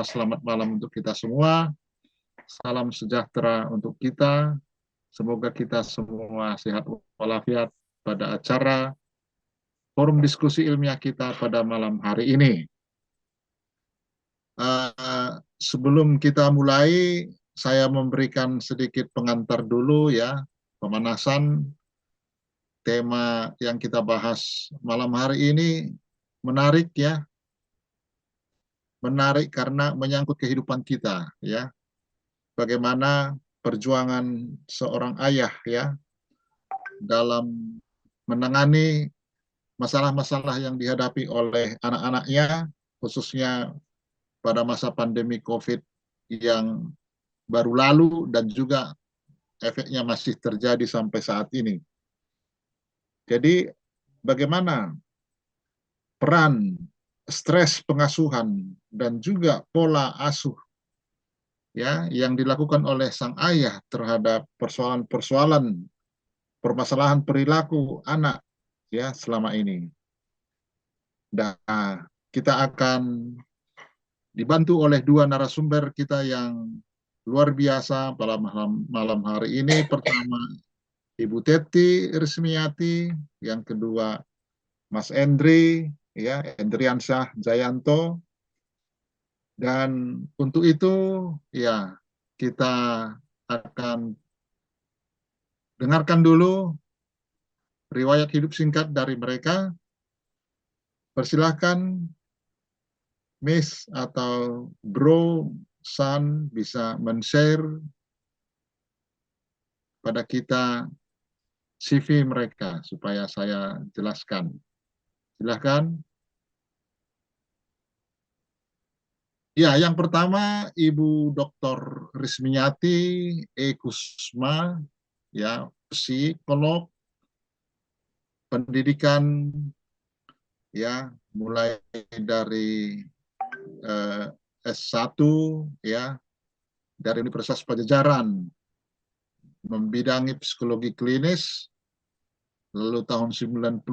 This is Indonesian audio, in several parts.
selamat malam untuk kita semua. Salam sejahtera untuk kita. Semoga kita semua sehat walafiat pada acara forum diskusi ilmiah kita pada malam hari ini. Sebelum kita mulai, saya memberikan sedikit pengantar dulu ya, pemanasan. Tema yang kita bahas malam hari ini menarik ya, menarik karena menyangkut kehidupan kita ya. Bagaimana perjuangan seorang ayah ya dalam menangani masalah-masalah yang dihadapi oleh anak-anaknya, khususnya pada masa pandemi COVID yang baru lalu dan juga efeknya masih terjadi sampai saat ini. Jadi bagaimana peran stres pengasuhan dan juga pola asuh ya yang dilakukan oleh sang ayah terhadap persoalan-persoalan permasalahan perilaku anak ya selama ini. Dan kita akan dibantu oleh dua narasumber kita yang luar biasa pada malam hari ini. Pertama, Ibu Teti Rismiati, yang kedua Mas Endri, ya Endriansyah Jayanto. Dan untuk itu, ya kita akan dengarkan dulu riwayat hidup singkat dari mereka. Persilahkan Miss atau Bro San bisa men-share pada kita CV mereka supaya saya jelaskan. Silahkan. Ya, yang pertama Ibu Dr. Rismiati E. Kusma, ya, psikolog, pendidikan, ya, mulai dari S1, ya, dari Universitas Pajajaran, membidangi psikologi klinis, lalu tahun 96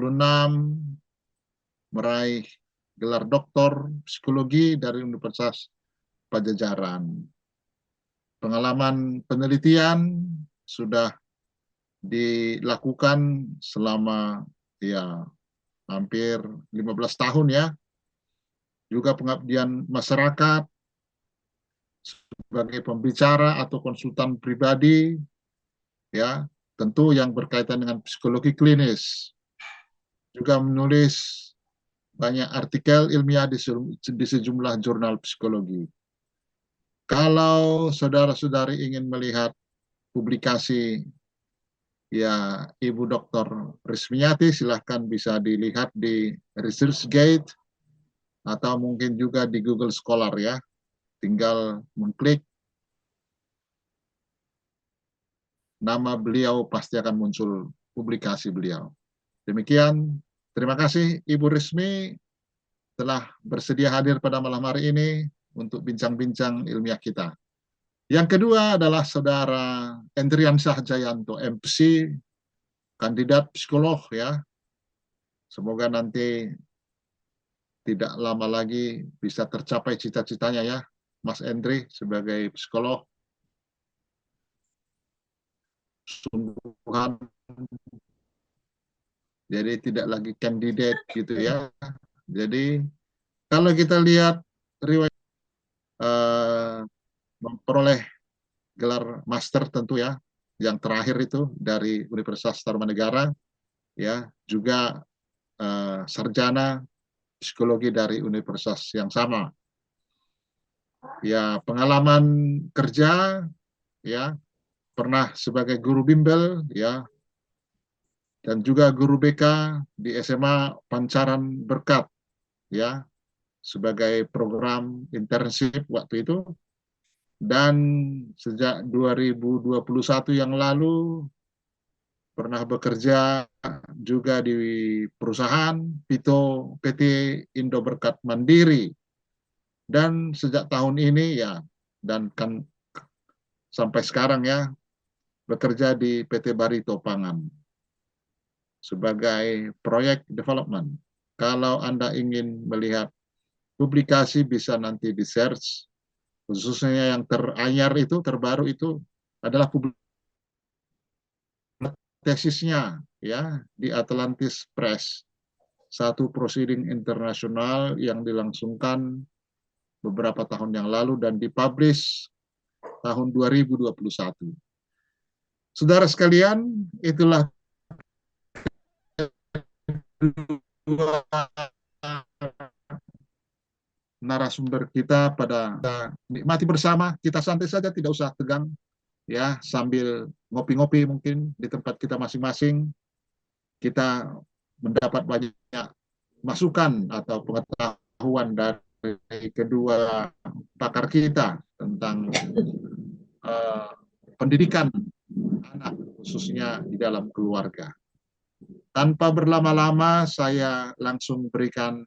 meraih gelar doktor psikologi dari Universitas Pajajaran. Pengalaman penelitian sudah dilakukan selama ya hampir 15 tahun ya. Juga pengabdian masyarakat sebagai pembicara atau konsultan pribadi ya, tentu yang berkaitan dengan psikologi klinis. Juga menulis banyak artikel ilmiah di sejumlah jurnal psikologi. Kalau saudara-saudari ingin melihat publikasi ya Ibu Dr. Rismiati, silahkan bisa dilihat di ResearchGate atau mungkin juga di Google Scholar ya. Tinggal mengklik nama beliau, pasti akan muncul publikasi beliau. Demikian, terima kasih Ibu Rismi telah bersedia hadir pada malam hari ini untuk bincang-bincang ilmiah kita. Yang kedua adalah Saudara Endriansyah Jayanto, MC, kandidat psikolog ya. Semoga nanti tidak lama lagi bisa tercapai cita-citanya ya, Mas Endri sebagai psikolog. Sungguhan, jadi tidak lagi kandidat gitu ya. Jadi kalau kita lihat riwayat memperoleh gelar master tentu ya, yang terakhir itu dari Universitas Tarumanegara, ya juga sarjana psikologi dari universitas yang sama. Ya pengalaman kerja, ya pernah sebagai guru bimbel, ya dan juga guru BK di SMA Pancaran Berkat, ya sebagai program internship waktu itu. Dan sejak 2021 yang lalu pernah bekerja juga di perusahaan PT Indo Berkat Mandiri. Dan sejak tahun ini ya, dan kan sampai sekarang ya, bekerja di PT Barito Pangan sebagai proyek development. Kalau Anda ingin melihat publikasi bisa nanti di search khususnya yang teranyar itu, terbaru itu adalah tesisnya ya di Atlantis Press, satu proceeding internasional yang dilangsungkan beberapa tahun yang lalu dan dipublish tahun 2021. Saudara sekalian, itulah dua narasumber kita pada nikmati bersama, kita santai saja, tidak usah tegang ya, sambil ngopi-ngopi mungkin di tempat kita masing-masing, kita mendapat banyak masukan atau pengetahuan dari kedua pakar kita tentang uh, pendidikan anak khususnya di dalam keluarga. Tanpa berlama-lama, saya langsung berikan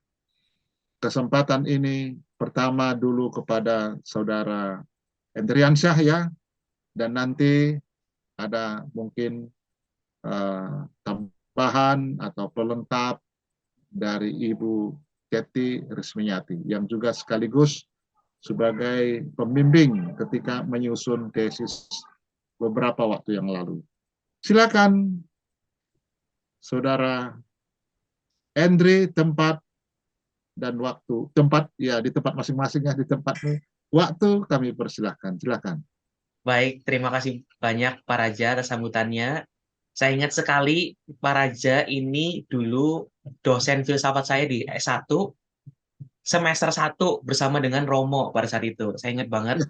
kesempatan ini pertama dulu kepada Saudara Endriansyah ya, dan nanti ada mungkin tambahan atau pelengkap dari Ibu Kety Resmiati yang juga sekaligus sebagai pembimbing ketika menyusun tesis beberapa waktu yang lalu. Silakan Saudara Endri, tempat dan waktu, tempat ya di tempat masing-masing ya, di tempatmu, waktu kami persilahkan, silakan. Baik, terima kasih banyak Pak Raja atas sambutannya. Saya ingat sekali Pak Raja ini dulu dosen filsafat saya di S1 semester 1 bersama dengan Romo pada saat itu. Saya ingat banget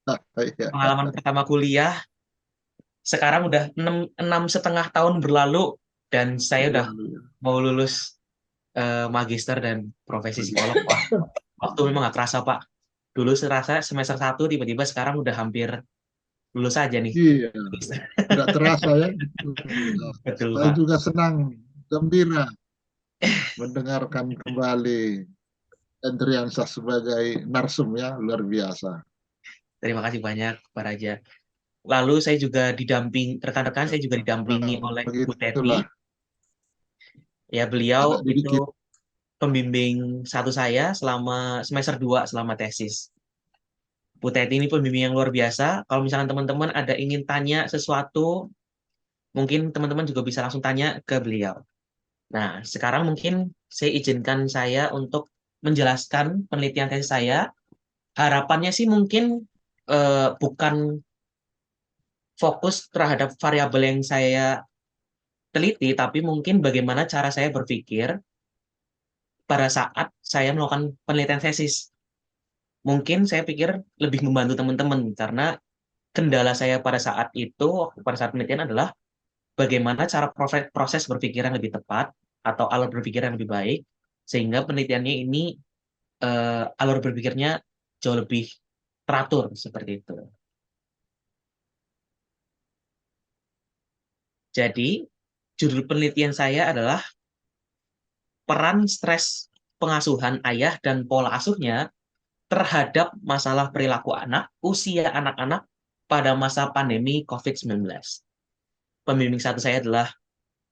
Ya. pengalaman pertama kuliah. Sekarang udah 6,5 tahun berlalu dan saya udah mau lulus magister dan profesi psikolog. Wah, waktu memang gak kerasa Pak. Dulu serasa semester 1 tiba-tiba sekarang udah hampir lulus aja nih. Iya, tidak terasa ya. Betul Saya Pak. juga senang, gembira mendengarkan kembali Endriansyah sebagai narsum ya, luar biasa. Terima kasih banyak Pak Raja. Lalu saya juga rekan-rekan Ya, saya juga didampingi oleh Bu begitulah, Teti. Ya beliau agak itu dikit. pembimbing satu saya selama semester 2 selama tesis. Bu Teti ini pembimbing yang luar biasa. Kalau misalkan teman-teman ada ingin tanya sesuatu, mungkin teman-teman juga bisa langsung tanya ke beliau. Nah, sekarang mungkin saya izinkan saya untuk menjelaskan penelitian tesis saya. Harapannya sih mungkin bukan fokus terhadap variabel yang saya teliti, tapi mungkin bagaimana cara saya berpikir pada saat saya melakukan penelitian tesis. Mungkin saya pikir lebih membantu teman-teman, karena kendala saya pada saat itu, pada saat penelitian adalah bagaimana cara proses berpikir yang lebih tepat, atau alur berpikir yang lebih baik, sehingga penelitiannya ini alur berpikirnya jauh lebih teratur, seperti itu. Jadi, judul penelitian saya adalah peran stres pengasuhan ayah dan pola asuhnya terhadap masalah perilaku anak, usia anak-anak pada masa pandemi COVID-19. Pembimbing satu saya adalah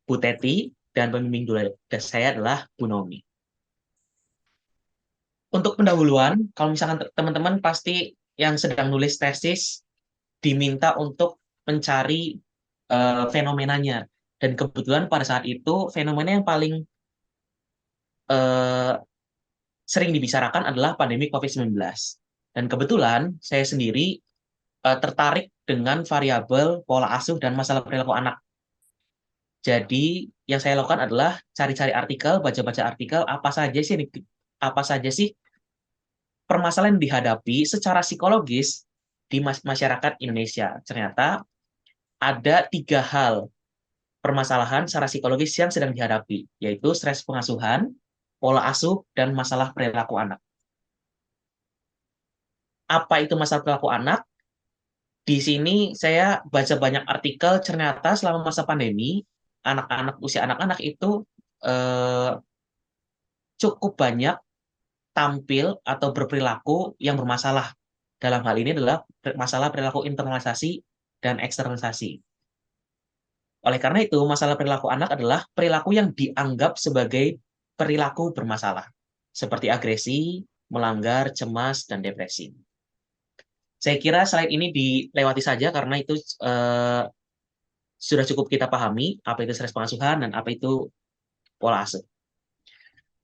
Bu Teti, dan pembimbing dua saya adalah Bu Nomi. Untuk pendahuluan, kalau misalkan teman-teman pasti yang sedang nulis tesis diminta untuk mencari fenomenanya. Dan kebetulan pada saat itu fenomena yang paling uh, sering dibicarakan adalah pandemi COVID-19. Dan kebetulan saya sendiri tertarik dengan variabel pola asuh dan masalah perilaku anak. Jadi yang saya lakukan adalah cari-cari artikel, baca-baca artikel, apa saja sih permasalahan yang dihadapi secara psikologis di masyarakat Indonesia. Ternyata ada 3 hal permasalahan secara psikologis yang sedang dihadapi, yaitu stres pengasuhan, pola asuh, dan masalah perilaku anak. Apa itu masalah perilaku anak? Di sini saya baca banyak artikel, ternyata selama masa pandemi, usia anak-anak itu eh, cukup banyak tampil atau berperilaku yang bermasalah. Dalam hal ini adalah masalah perilaku internalisasi dan eksternalisasi. Oleh karena itu, masalah perilaku anak adalah perilaku yang dianggap sebagai perilaku bermasalah, seperti agresi, melanggar, cemas, dan depresi. Saya kira slide ini dilewati saja karena itu sudah cukup kita pahami apa itu stres pengasuhan dan apa itu pola asuh.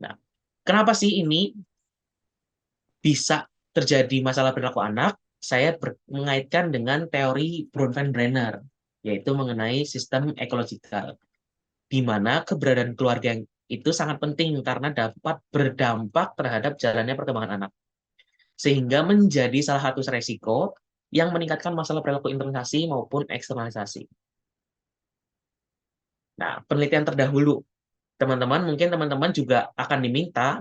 Nah, kenapa sih ini bisa terjadi masalah perilaku anak? Saya mengaitkan dengan teori Bronfenbrenner, yaitu mengenai sistem ekologikal, di mana keberadaan keluarga yang itu sangat penting karena dapat berdampak terhadap jalannya perkembangan anak. Sehingga menjadi salah satu resiko yang meningkatkan masalah perilaku internalisasi maupun eksternalisasi. Nah, penelitian terdahulu, teman-teman, mungkin teman-teman juga akan diminta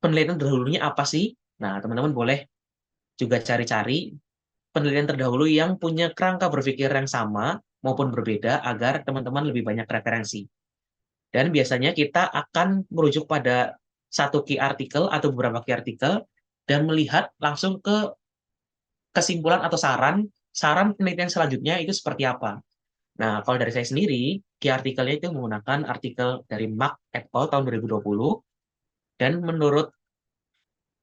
penelitian terdahulunya apa sih? Nah, teman-teman boleh juga cari-cari penelitian terdahulu yang punya kerangka berpikir yang sama maupun berbeda agar teman-teman lebih banyak referensi. Dan biasanya kita akan merujuk pada satu key artikel atau beberapa key artikel dan melihat langsung ke kesimpulan atau saran penelitian selanjutnya itu seperti apa. Nah, kalau dari saya sendiri, key artikelnya itu menggunakan artikel dari Mark et al. Tahun 2020, dan menurut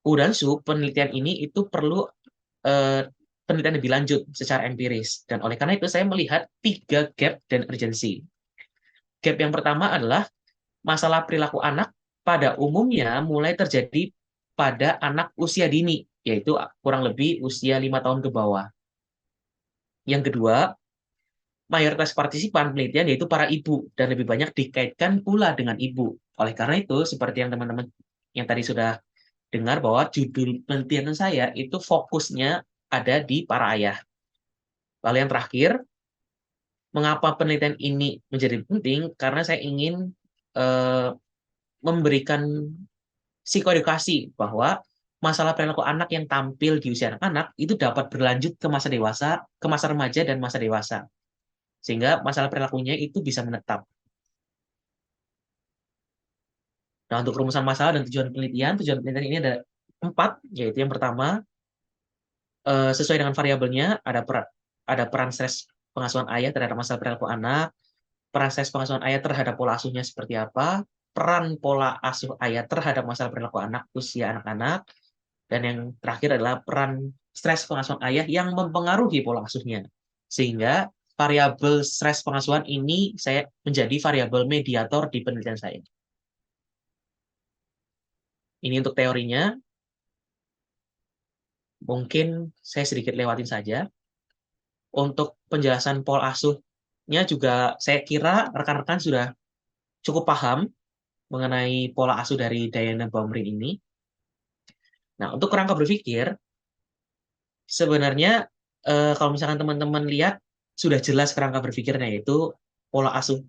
Udansu, penelitian ini itu perlu penelitian lebih lanjut secara empiris. Dan oleh karena itu, saya melihat 3 gap dan urgensi. Gap yang pertama adalah masalah perilaku anak pada umumnya mulai terjadi pada anak usia dini, yaitu kurang lebih usia 5 tahun ke bawah. Yang kedua, mayoritas partisipan penelitian yaitu para ibu dan lebih banyak dikaitkan pula dengan ibu. Oleh karena itu, seperti yang teman-teman yang tadi sudah dengar bahwa judul penelitian saya itu fokusnya ada di para ayah. Lalu yang terakhir, mengapa penelitian ini menjadi penting? Karena saya ingin eh, memberikan psikoedukasi bahwa masalah perilaku anak yang tampil di usia anak-anak itu dapat berlanjut ke masa dewasa, ke masa remaja dan masa dewasa. Sehingga masalah perilakunya itu bisa menetap. Nah, untuk rumusan masalah dan tujuan penelitian ini ada 4, yaitu yang pertama, sesuai dengan variabelnya, ada peran stres pengasuhan ayah terhadap masalah perilaku anak, peran stres pengasuhan ayah terhadap pola asuhnya seperti apa, peran pola asuh ayah terhadap masalah perilaku anak usia anak-anak, dan yang terakhir adalah peran stres pengasuhan ayah yang mempengaruhi pola asuhnya. Sehingga variabel stres pengasuhan ini saya menjadi variabel mediator di penelitian saya. Ini untuk teorinya, mungkin saya sedikit lewatin saja. Untuk penjelasan pola asuhnya juga saya kira rekan-rekan sudah cukup paham mengenai pola asuh dari Diana Baumrind ini. Nah, untuk kerangka berpikir, sebenarnya kalau misalkan teman-teman lihat, sudah jelas kerangka berpikirnya, yaitu pola asuh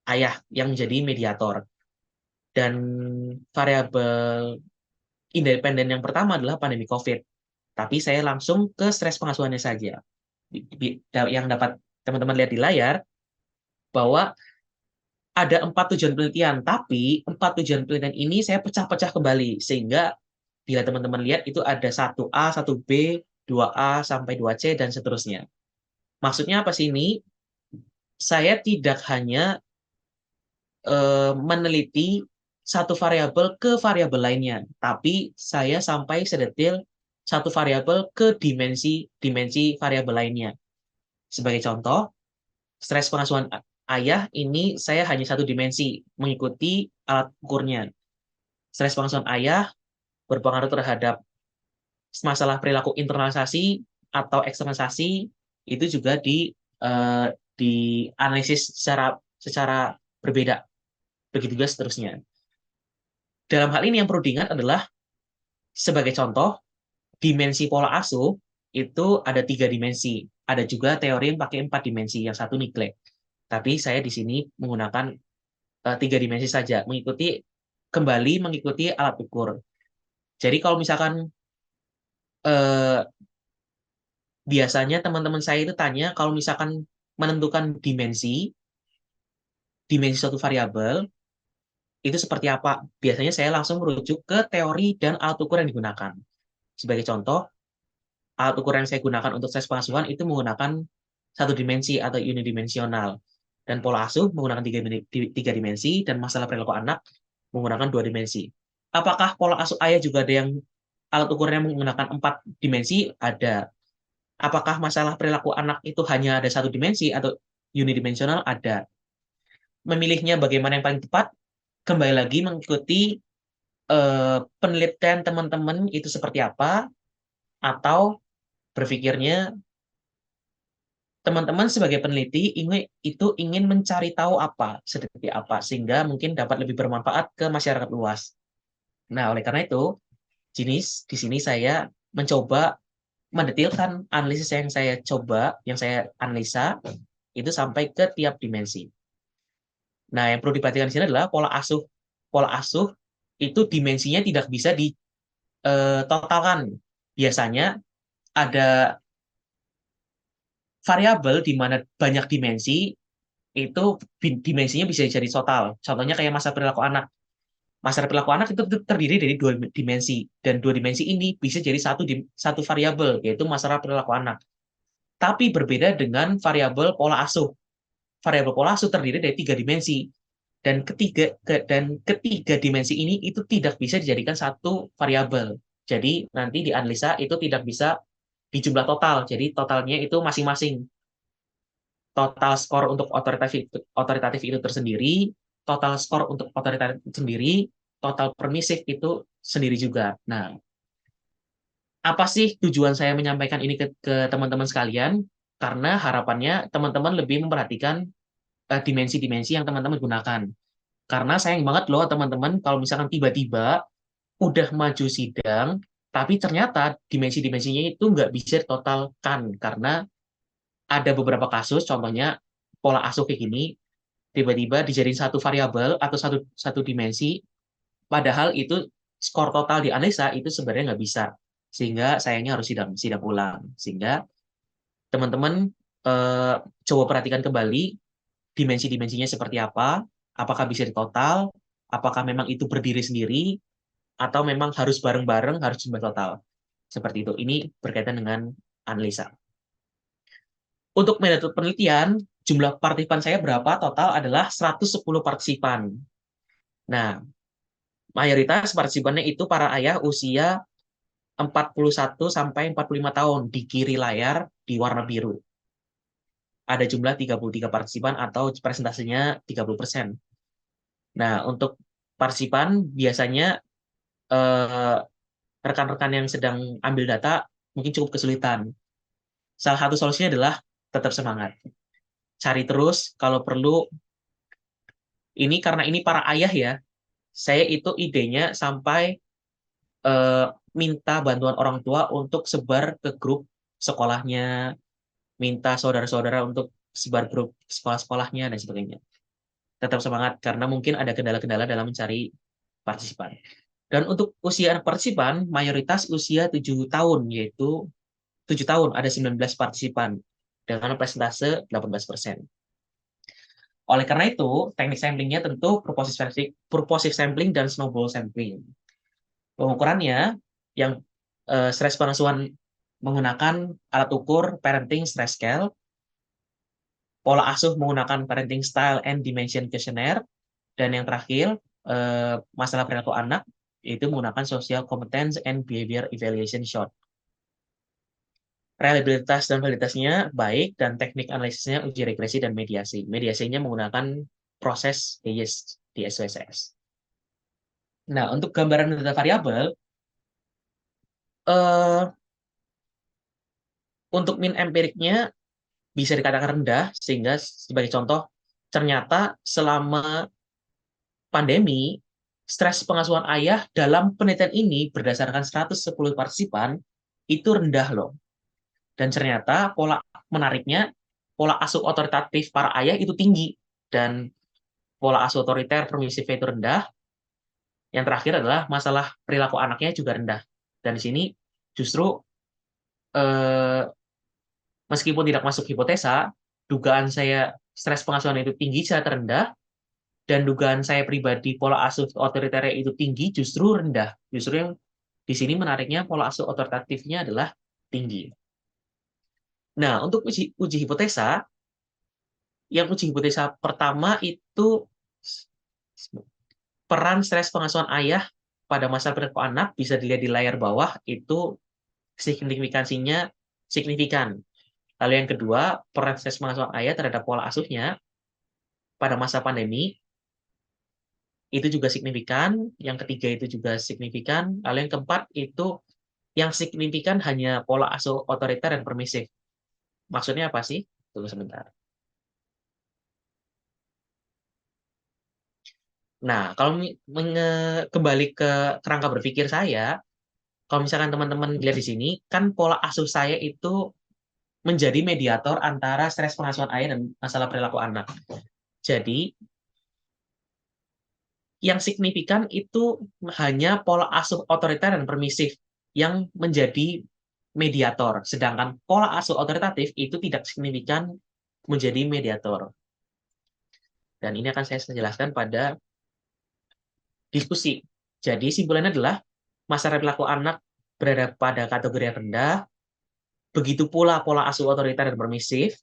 ayah yang menjadi mediator. Dan variabel independen yang pertama adalah pandemi COVID. Tapi saya langsung ke stres pengasuhannya saja. Yang dapat teman-teman lihat di layar, bahwa ada 4 tujuan penelitian, tapi 4 tujuan penelitian ini saya pecah-pecah kembali, sehingga bila teman-teman lihat itu ada 1A, 1B, 2A, sampai 2C, dan seterusnya. Maksudnya apa sih ini? Saya tidak hanya meneliti satu variabel ke variabel lainnya, tapi saya sampai sedetil satu variabel ke dimensi variabel lainnya. Sebagai contoh, stres pengasuhan ayah ini saya hanya satu dimensi, mengikuti alat ukurnya. Stres pengasuhan ayah berpengaruh terhadap masalah perilaku internalisasi atau eksternalisasi, itu juga dianalisis secara berbeda. Begitu juga seterusnya. Dalam hal ini yang perlu diingat adalah, sebagai contoh, dimensi pola asuh itu ada 3 dimensi. Ada juga teori yang pakai 4 dimensi, yang satu neglect. Tapi saya di sini menggunakan 3 dimensi saja, mengikuti alat ukur. Jadi kalau misalkan eh, biasanya teman-teman saya itu tanya, kalau misalkan menentukan dimensi suatu variabel, itu seperti apa? Biasanya saya langsung merujuk ke teori dan alat ukur yang digunakan. Sebagai contoh, alat ukur yang saya gunakan untuk stres pengasuhan itu menggunakan satu dimensi atau unidimensional. Dan pola asuh menggunakan 3 dimensi, dan masalah perilaku anak menggunakan 2 dimensi. Apakah pola asuh ayah juga ada yang alat ukurnya menggunakan 4 dimensi, ada. Apakah masalah perilaku anak itu hanya ada 1 dimensi atau unidimensional, ada. Memilihnya bagaimana yang paling tepat, kembali lagi mengikuti penelitian teman-teman itu seperti apa, atau berpikirnya teman-teman sebagai peneliti ingin mencari tahu apa, seperti apa, sehingga mungkin dapat lebih bermanfaat ke masyarakat luas. Nah, oleh karena itu, di sini saya mencoba mendetilkan analisis yang saya analisa, itu sampai ke tiap dimensi. Nah, yang perlu diperhatikan di sini adalah pola asuh. Pola asuh itu dimensinya tidak bisa ditotalkan. Biasanya ada variabel di mana banyak dimensi, itu dimensinya bisa jadi total. Contohnya kayak masa perilaku anak. Masa perilaku anak itu terdiri dari 2 dimensi, dan 2 dimensi ini bisa jadi satu variabel, yaitu masalah perilaku anak. Tapi berbeda dengan variabel pola asuh. Variabel pola asuh terdiri dari 3 dimensi, dan ketiga dimensi ini itu tidak bisa dijadikan satu variabel. Jadi nanti di analisa itu tidak bisa dijumlah total. Jadi totalnya itu masing-masing. Total skor untuk otoritatif itu tersendiri, total skor untuk otoritatif itu sendiri, total permisif itu sendiri juga. Nah, apa sih tujuan saya menyampaikan ini ke teman-teman sekalian? Karena harapannya teman-teman lebih memperhatikan dimensi-dimensi yang teman-teman gunakan. Karena sayang banget loh teman-teman kalau misalkan tiba-tiba udah maju sidang, tapi ternyata dimensi-dimensinya itu nggak bisa ditotalkan karena ada beberapa kasus, contohnya pola asuh kayak gini, tiba-tiba dijadiin satu variabel atau satu dimensi, padahal itu skor total di analisa itu sebenarnya nggak bisa, sehingga sayangnya harus sidang sidang ulang. Sehingga teman-teman coba perhatikan kembali dimensi-dimensinya seperti apa, apakah bisa ditotal, apakah memang itu berdiri sendiri, atau memang harus bareng-bareng, harus jumlah total. Seperti itu. Ini berkaitan dengan analisa. Untuk metode penelitian, jumlah partisipan saya berapa total adalah 110 partisipan. Nah, mayoritas partisipannya itu para ayah usia 41 sampai 45 tahun di kiri layar di warna biru. Ada jumlah 33 partisipan atau presentasinya 30%. Nah, untuk partisipan biasanya eh, rekan-rekan yang sedang ambil data mungkin cukup kesulitan. Salah satu solusinya adalah tetap semangat. Cari terus kalau perlu. Ini karena ini para ayah ya, saya itu idenya sampai eh, minta bantuan orang tua untuk sebar ke grup sekolahnya, minta saudara-saudara untuk sebar grup sekolah-sekolahnya dan sebagainya. Tetap semangat karena mungkin ada kendala-kendala dalam mencari partisipan. Dan untuk usia anak partisipan mayoritas usia 7 tahun, yaitu 7 tahun ada 19 partisipan dengan persentase 18%. Oleh karena itu, teknik samplingnya tentu purposive sampling dan snowball sampling. Pengukurannya yang stress pengasuhan menggunakan alat ukur parenting stress scale, pola asuh menggunakan parenting style and dimension questionnaire, dan yang terakhir masalah perilaku anak itu menggunakan social competence and behavior evaluation shot. Reliabilitas dan validitasnya baik, dan teknik analisisnya uji regresi dan mediasi. Mediasinya menggunakan proses DIS di SPSS. Nah, untuk gambaran data variabel, eh, untuk min empiriknya bisa dikatakan rendah, sehingga sebagai contoh, ternyata selama pandemi, stres pengasuhan ayah dalam penelitian ini berdasarkan 110 partisipan itu rendah loh. Dan ternyata menariknya, pola asuh otoritatif para ayah itu tinggi, dan pola asuh otoriter permisif itu rendah. Yang terakhir adalah masalah perilaku anaknya juga rendah. Dan di sini justru eh, meskipun tidak masuk hipotesa, dugaan saya stres pengasuhan itu tinggi secara terendah, dan dugaan saya pribadi pola asuh otoriter itu tinggi justru rendah. Justru yang di sini menariknya pola asuh otoritatifnya adalah tinggi. Nah, untuk uji hipotesa, yang uji hipotesa pertama itu peran stres pengasuhan ayah pada masalah perilaku anak bisa dilihat di layar bawah itu signifikansinya signifikan. Lalu yang kedua, peran stres pengasuhan ayah terhadap pola asuhnya pada masa pandemi itu juga signifikan. Yang ketiga itu juga signifikan. Lalu yang keempat itu yang signifikan hanya pola asuh otoriter dan permisif. Maksudnya apa sih? Tunggu sebentar. Nah, kalau kembali ke kerangka berpikir saya, kalau misalkan teman-teman lihat di sini, kan pola asuh saya itu menjadi mediator antara stres pengasuhan ayah dan masalah perilaku anak. Jadi, yang signifikan itu hanya pola asuh otoriter dan permisif yang menjadi mediator, sedangkan pola asuh otoritatif itu tidak signifikan menjadi mediator. Dan ini akan saya jelaskan pada diskusi. Jadi simpulannya adalah masalah perilaku anak berada pada kategori yang rendah, begitu pula pola asuh otoriter dan permisif.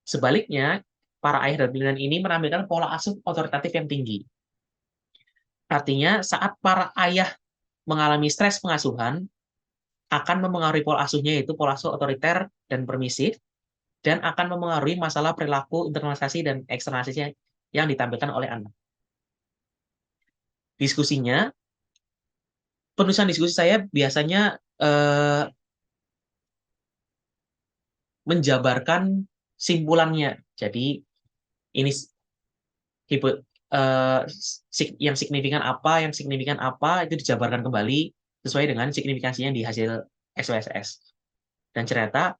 Sebaliknya, para ayah dan pimpinan ini menampilkan pola asuh otoritatif yang tinggi. Artinya, saat para ayah mengalami stres pengasuhan, akan mempengaruhi pola asuhnya yaitu pola asuh otoriter dan permisif, dan akan mempengaruhi masalah perilaku internalisasi dan eksternalisasi yang ditampilkan oleh anak. Diskusinya, penulisan diskusi saya biasanya menjabarkan simpulannya. Jadi ini yang signifikan apa itu dijabarkan kembali sesuai dengan signifikansinya di hasil SPSS. Dan ternyata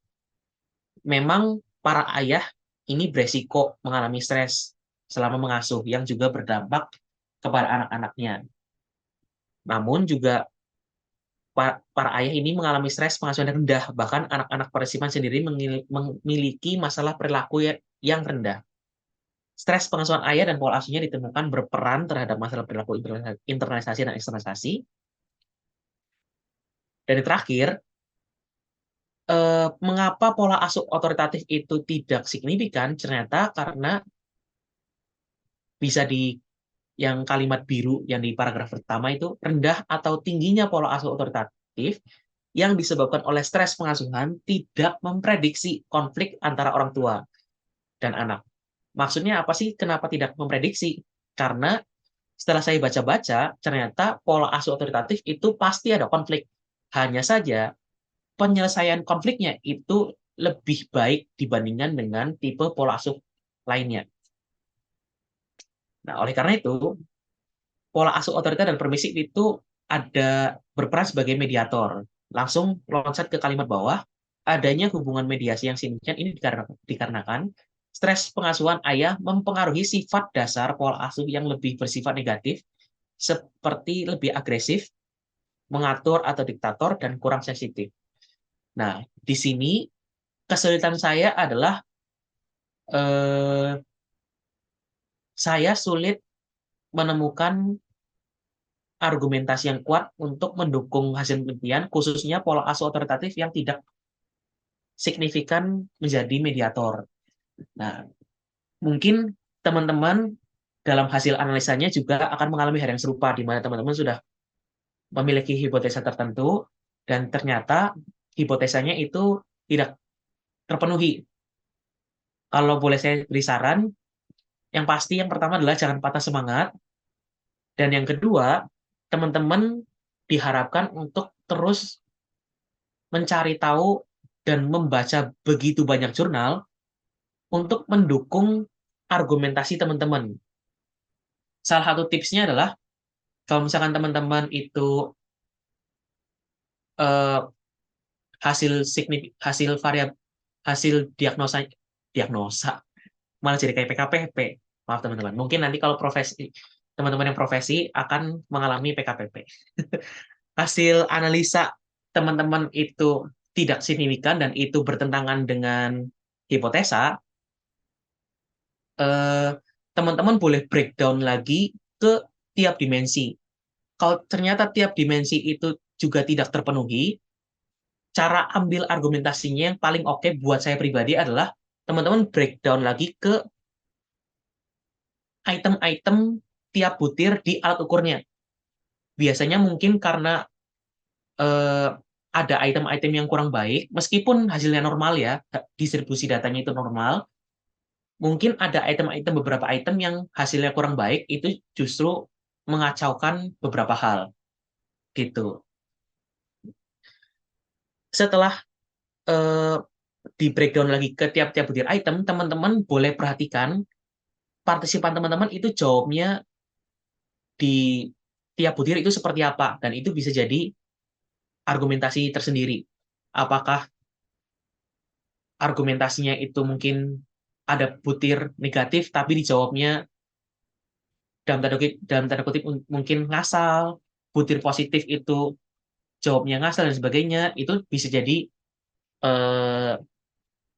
memang para ayah ini beresiko mengalami stres selama mengasuh yang juga berdampak kepada anak-anaknya. Namun juga para ayah ini mengalami stres pengasuhan yang rendah, bahkan anak-anak partisipan sendiri memiliki masalah perilaku yang rendah. Stres pengasuhan ayah dan pola asuhnya ditemukan berperan terhadap masalah perilaku internalisasi dan eksternalisasi. Dan yang terakhir, mengapa pola asuh otoritatif itu tidak signifikan? Ternyata karena bisa yang kalimat biru yang di paragraf pertama itu rendah atau tingginya pola asuh otoritatif yang disebabkan oleh stres pengasuhan tidak memprediksi konflik antara orang tua dan anak. Maksudnya apa sih? Kenapa tidak memprediksi? Karena setelah saya baca-baca, ternyata pola asuh otoritatif itu pasti ada konflik. Hanya saja penyelesaian konfliknya itu lebih baik dibandingkan dengan tipe pola asuh lainnya. Nah, oleh karena itu, pola asuh otoriter dan permisif itu ada berperan sebagai mediator. Langsung loncat ke kalimat bawah, adanya hubungan mediasi yang signifikan ini dikarenakan stres pengasuhan ayah mempengaruhi sifat dasar pola asuh yang lebih bersifat negatif, seperti lebih agresif, mengatur atau diktator, dan kurang sensitif. Nah, di sini kesulitan saya adalah saya sulit menemukan argumentasi yang kuat untuk mendukung hasil penelitian, khususnya pola asuh otoritatif yang tidak signifikan menjadi mediator. Nah, mungkin teman-teman dalam hasil analisanya juga akan mengalami hal yang serupa, di mana teman-teman sudah memiliki hipotesa tertentu, dan ternyata hipotesanya itu tidak terpenuhi. Kalau boleh saya beri saran, yang pasti yang pertama adalah jangan patah semangat, dan yang kedua, teman-teman diharapkan untuk terus mencari tahu dan membaca begitu banyak jurnal untuk mendukung argumentasi teman-teman. Salah satu tipsnya adalah kalau misalkan teman-teman itu eh, hasil variab hasil diagnosa malah jadi kayak PKPP. Maaf teman-teman. Mungkin nanti kalau teman-teman yang profesi akan mengalami PKPP. Hasil analisa teman-teman itu tidak signifikan dan itu bertentangan dengan hipotesa, teman-teman boleh breakdown lagi ke tiap dimensi. Kalau ternyata tiap dimensi itu juga tidak terpenuhi, cara ambil argumentasinya yang paling oke buat saya pribadi adalah teman-teman breakdown lagi ke item-item tiap butir di alat ukurnya. biasanya mungkin karena ada item-item yang kurang baik, meskipun hasilnya normal ya, distribusi datanya itu normal, mungkin ada item-item beberapa item yang hasilnya kurang baik itu justru mengacaukan beberapa hal gitu. Setelah eh, di breakdown lagi ke tiap-tiap butir item, teman-teman boleh perhatikan partisipan teman-teman itu jawabnya di tiap butir itu seperti apa, dan itu bisa jadi argumentasi tersendiri. Apakah argumentasinya itu mungkin ada butir negatif tapi dijawabnya dalam tanda kutip mungkin ngasal, butir positif itu jawabnya ngasal dan sebagainya, itu bisa jadi eh,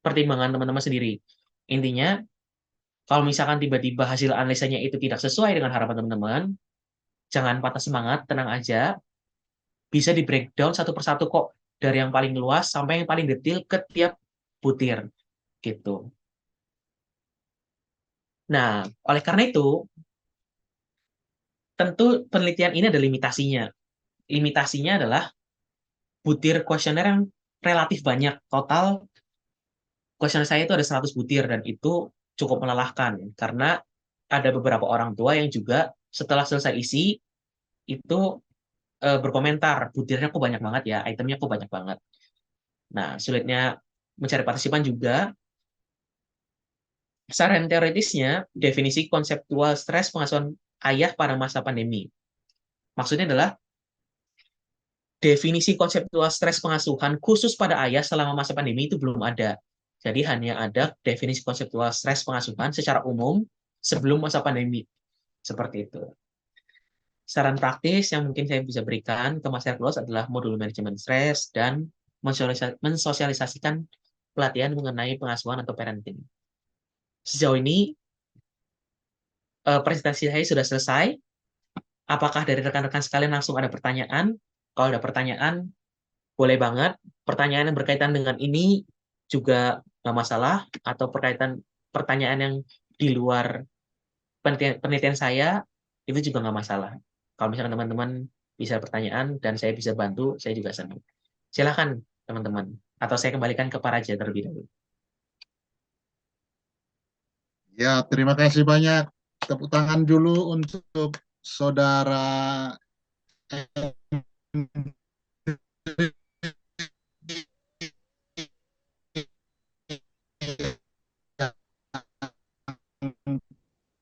pertimbangan teman-teman sendiri. Intinya, kalau misalkan tiba-tiba hasil analisanya itu tidak sesuai dengan harapan teman-teman, jangan patah semangat, tenang aja, bisa di breakdown satu persatu kok, dari yang paling luas sampai yang paling detail ke tiap butir gitu. Nah, oleh karena itu, tentu penelitian ini ada limitasinya. Limitasinya adalah butir kuesioner yang relatif banyak. Total kuesioner saya itu ada 100 butir, dan itu cukup melelahkan karena ada beberapa orang tua yang juga setelah selesai isi itu berkomentar, butirnya kok banyak banget ya, itemnya kok banyak banget. Nah, sulitnya mencari partisipan juga. Saran teoritisnya, definisi konseptual stres pengasuhan ayah pada masa pandemi. Maksudnya adalah definisi konseptual stres pengasuhan khusus pada ayah selama masa pandemi itu belum ada. Jadi hanya ada definisi konseptual stres pengasuhan secara umum sebelum masa pandemi. Seperti itu. Saran praktis yang mungkin saya bisa berikan ke Mas Hercules adalah modul manajemen stres dan mensosialisasikan pelatihan mengenai pengasuhan atau parenting. Sejauh ini presentasi saya sudah selesai. Apakah dari rekan-rekan sekalian langsung ada pertanyaan? Kalau ada pertanyaan, boleh banget. Pertanyaan yang berkaitan dengan ini juga nggak masalah, atau pertanyaan yang di luar penelitian saya itu juga nggak masalah. Kalau misalnya teman-teman bisa pertanyaan dan saya bisa bantu, saya juga senang. Silakan teman-teman. Atau saya kembalikan ke Pak Raja terlebih dahulu. Ya, terima kasih banyak. Tepuk tangan dulu untuk saudara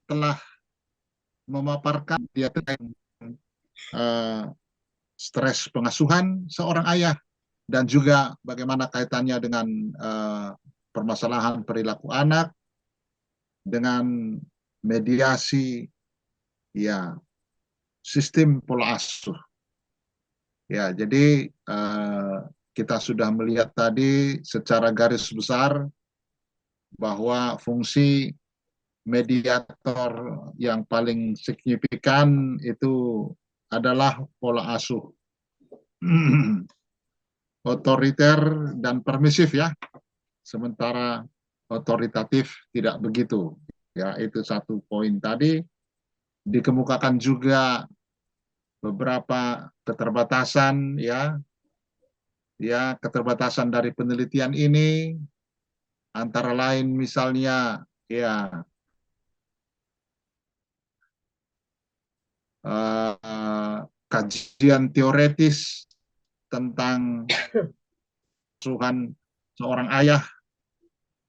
telah memaparkan dia tentang uh, stres pengasuhan seorang ayah dan juga bagaimana kaitannya dengan permasalahan perilaku anak dengan mediasi ya sistem pola asuh. Ya, jadi kita sudah melihat tadi secara garis besar bahwa fungsi mediator yang paling signifikan itu adalah pola asuh otoriter dan permisif ya, sementara otoritatif tidak begitu. Ya, itu satu poin tadi. Dikemukakan juga beberapa keterbatasan ya, keterbatasan dari penelitian ini antara lain misalnya ya kajian teoretis tentang asuhan seorang ayah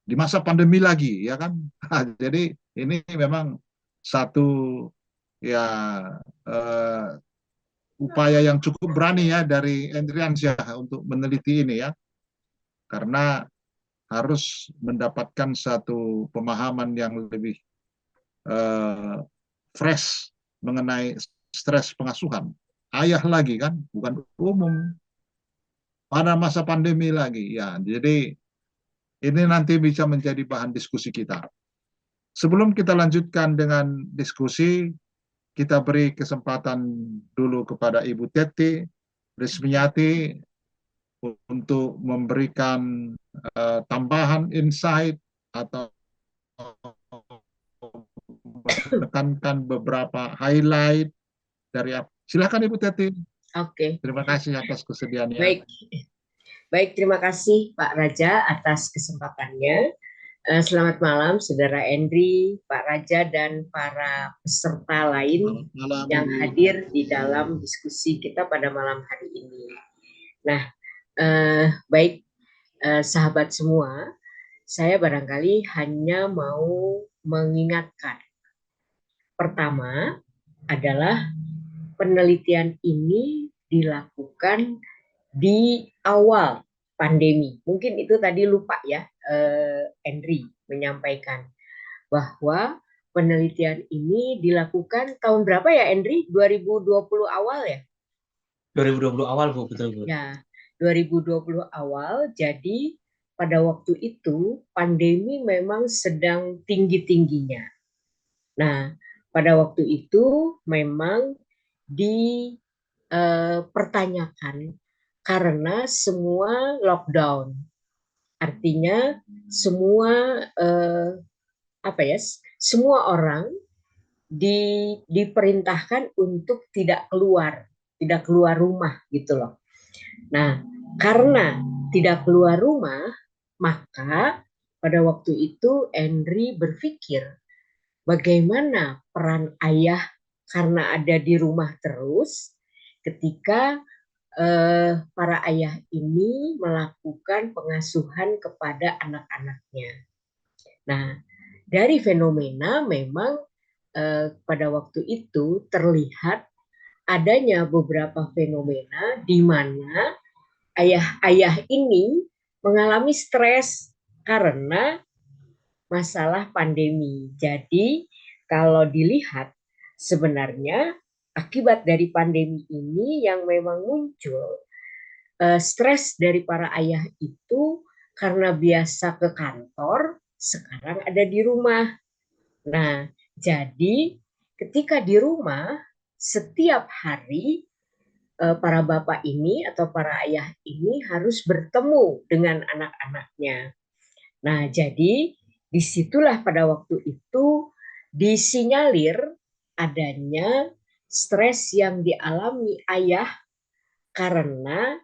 di masa pandemi lagi, ya kan? Jadi ini memang satu ya uh, upaya yang cukup berani ya dari Endriansyah untuk meneliti ini ya, karena harus mendapatkan satu pemahaman yang lebih uh, fresh mengenai stres pengasuhan. Ayah lagi kan, bukan umum pada masa pandemi lagi ya. Jadi ini nanti bisa menjadi bahan diskusi kita. Sebelum kita lanjutkan dengan diskusi, kita beri kesempatan dulu kepada Ibu Teti Rismiyati untuk memberikan tambahan insight atau menekankan beberapa highlight dari apa Silakan Ibu Teti. Oke. Terima kasih atas kesediaannya. Baik. Baik, terima kasih Pak Raja atas kesempatannya. Selamat malam Saudara Endri, Pak Raja, dan para peserta lain yang hadir di dalam diskusi kita pada malam hari ini. Nah, baik sahabat semua, saya barangkali hanya mau mengingatkan. Pertama adalah penelitian ini dilakukan di awal pandemi. Mungkin itu tadi lupa ya, Endri menyampaikan bahwa penelitian ini dilakukan tahun berapa ya, Endri? 2020 awal ya? 2020 awal, Bu, betul, Bu. Ya, 2020 awal. Jadi pada waktu itu pandemi memang sedang tinggi-tingginya. Nah, pada waktu itu memang dipertanyakan karena semua lockdown. Artinya semua semua orang diperintahkan untuk tidak keluar rumah gitu loh. Nah, karena tidak keluar rumah, maka pada waktu itu Henry berpikir bagaimana peran ayah karena ada di rumah terus ketika para ayah ini melakukan pengasuhan kepada anak-anaknya. Nah, dari fenomena memang pada waktu itu terlihat adanya beberapa fenomena di mana ayah-ayah ini mengalami stres karena masalah pandemi. Jadi kalau dilihat sebenarnya akibat dari pandemi ini yang memang muncul stres dari para ayah itu karena biasa ke kantor, sekarang ada di rumah. Nah, jadi ketika di rumah, setiap hari para bapak ini atau para ayah ini harus bertemu dengan anak-anaknya. Nah, jadi disitulah pada waktu itu disinyalir adanya stres yang dialami ayah karena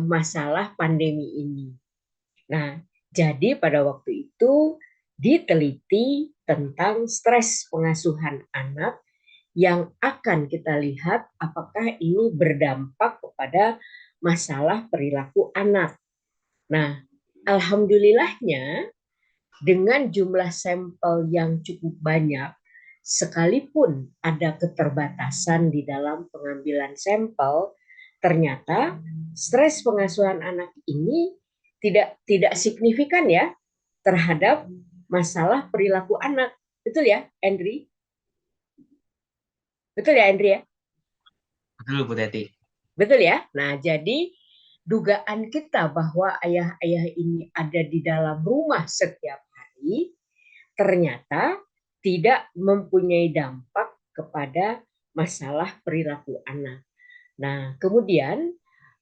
masalah pandemi ini. Nah, jadi pada waktu itu diteliti tentang stres pengasuhan anak yang akan kita lihat apakah ini berdampak kepada masalah perilaku anak. Nah, alhamdulillahnya dengan jumlah sampel yang cukup banyak, sekalipun ada keterbatasan di dalam pengambilan sampel, ternyata stres pengasuhan anak ini tidak signifikan ya terhadap masalah perilaku anak. Betul ya, Andri? Betul ya, Andri ya? Betul, Bu Teti. Betul ya? Nah, jadi dugaan kita bahwa ayah-ayah ini ada di dalam rumah setiap hari ternyata tidak mempunyai dampak kepada masalah perilaku anak. Nah, kemudian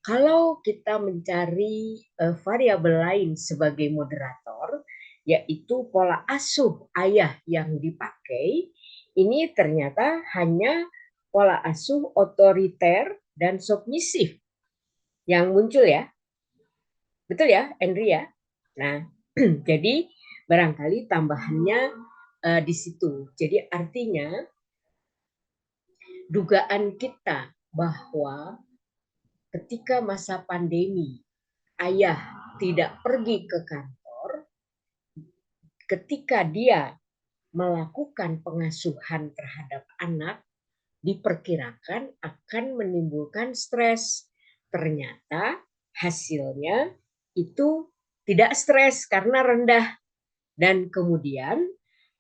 kalau kita mencari variabel lain sebagai moderator, yaitu pola asuh ayah yang dipakai, ini ternyata hanya pola asuh otoriter dan submisif yang muncul ya. Betul ya, Henry ya? Nah, jadi barangkali tambahannya di situ. Jadi artinya dugaan kita bahwa ketika masa pandemi ayah tidak pergi ke kantor, ketika dia melakukan pengasuhan terhadap anak, diperkirakan akan menimbulkan stres. Ternyata hasilnya itu tidak stres karena rendah. Dan kemudian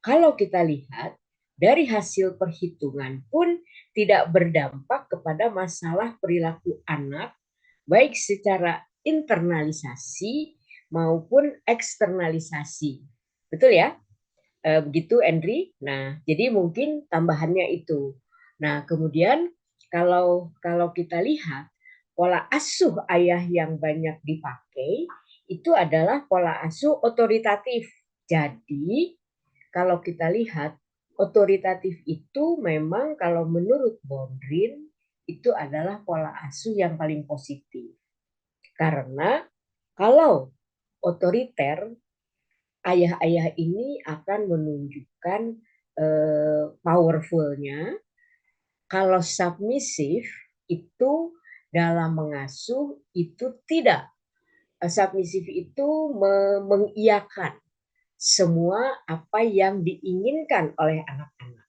kalau kita lihat dari hasil perhitungan pun tidak berdampak kepada masalah perilaku anak, baik secara internalisasi maupun eksternalisasi. Betul ya? Begitu, Andri. Nah, jadi mungkin tambahannya itu. Nah, kemudian kalau kita lihat pola asuh ayah yang banyak dipakai itu adalah pola asuh otoritatif. Jadi, kalau kita lihat otoritatif itu memang kalau menurut Bondrin itu adalah pola asuh yang paling positif. Karena kalau otoriter, ayah-ayah ini akan menunjukkan powerfulnya. Kalau submisif itu dalam mengasuh itu tidak. Submisif itu mengiyakan semua apa yang diinginkan oleh anak-anak.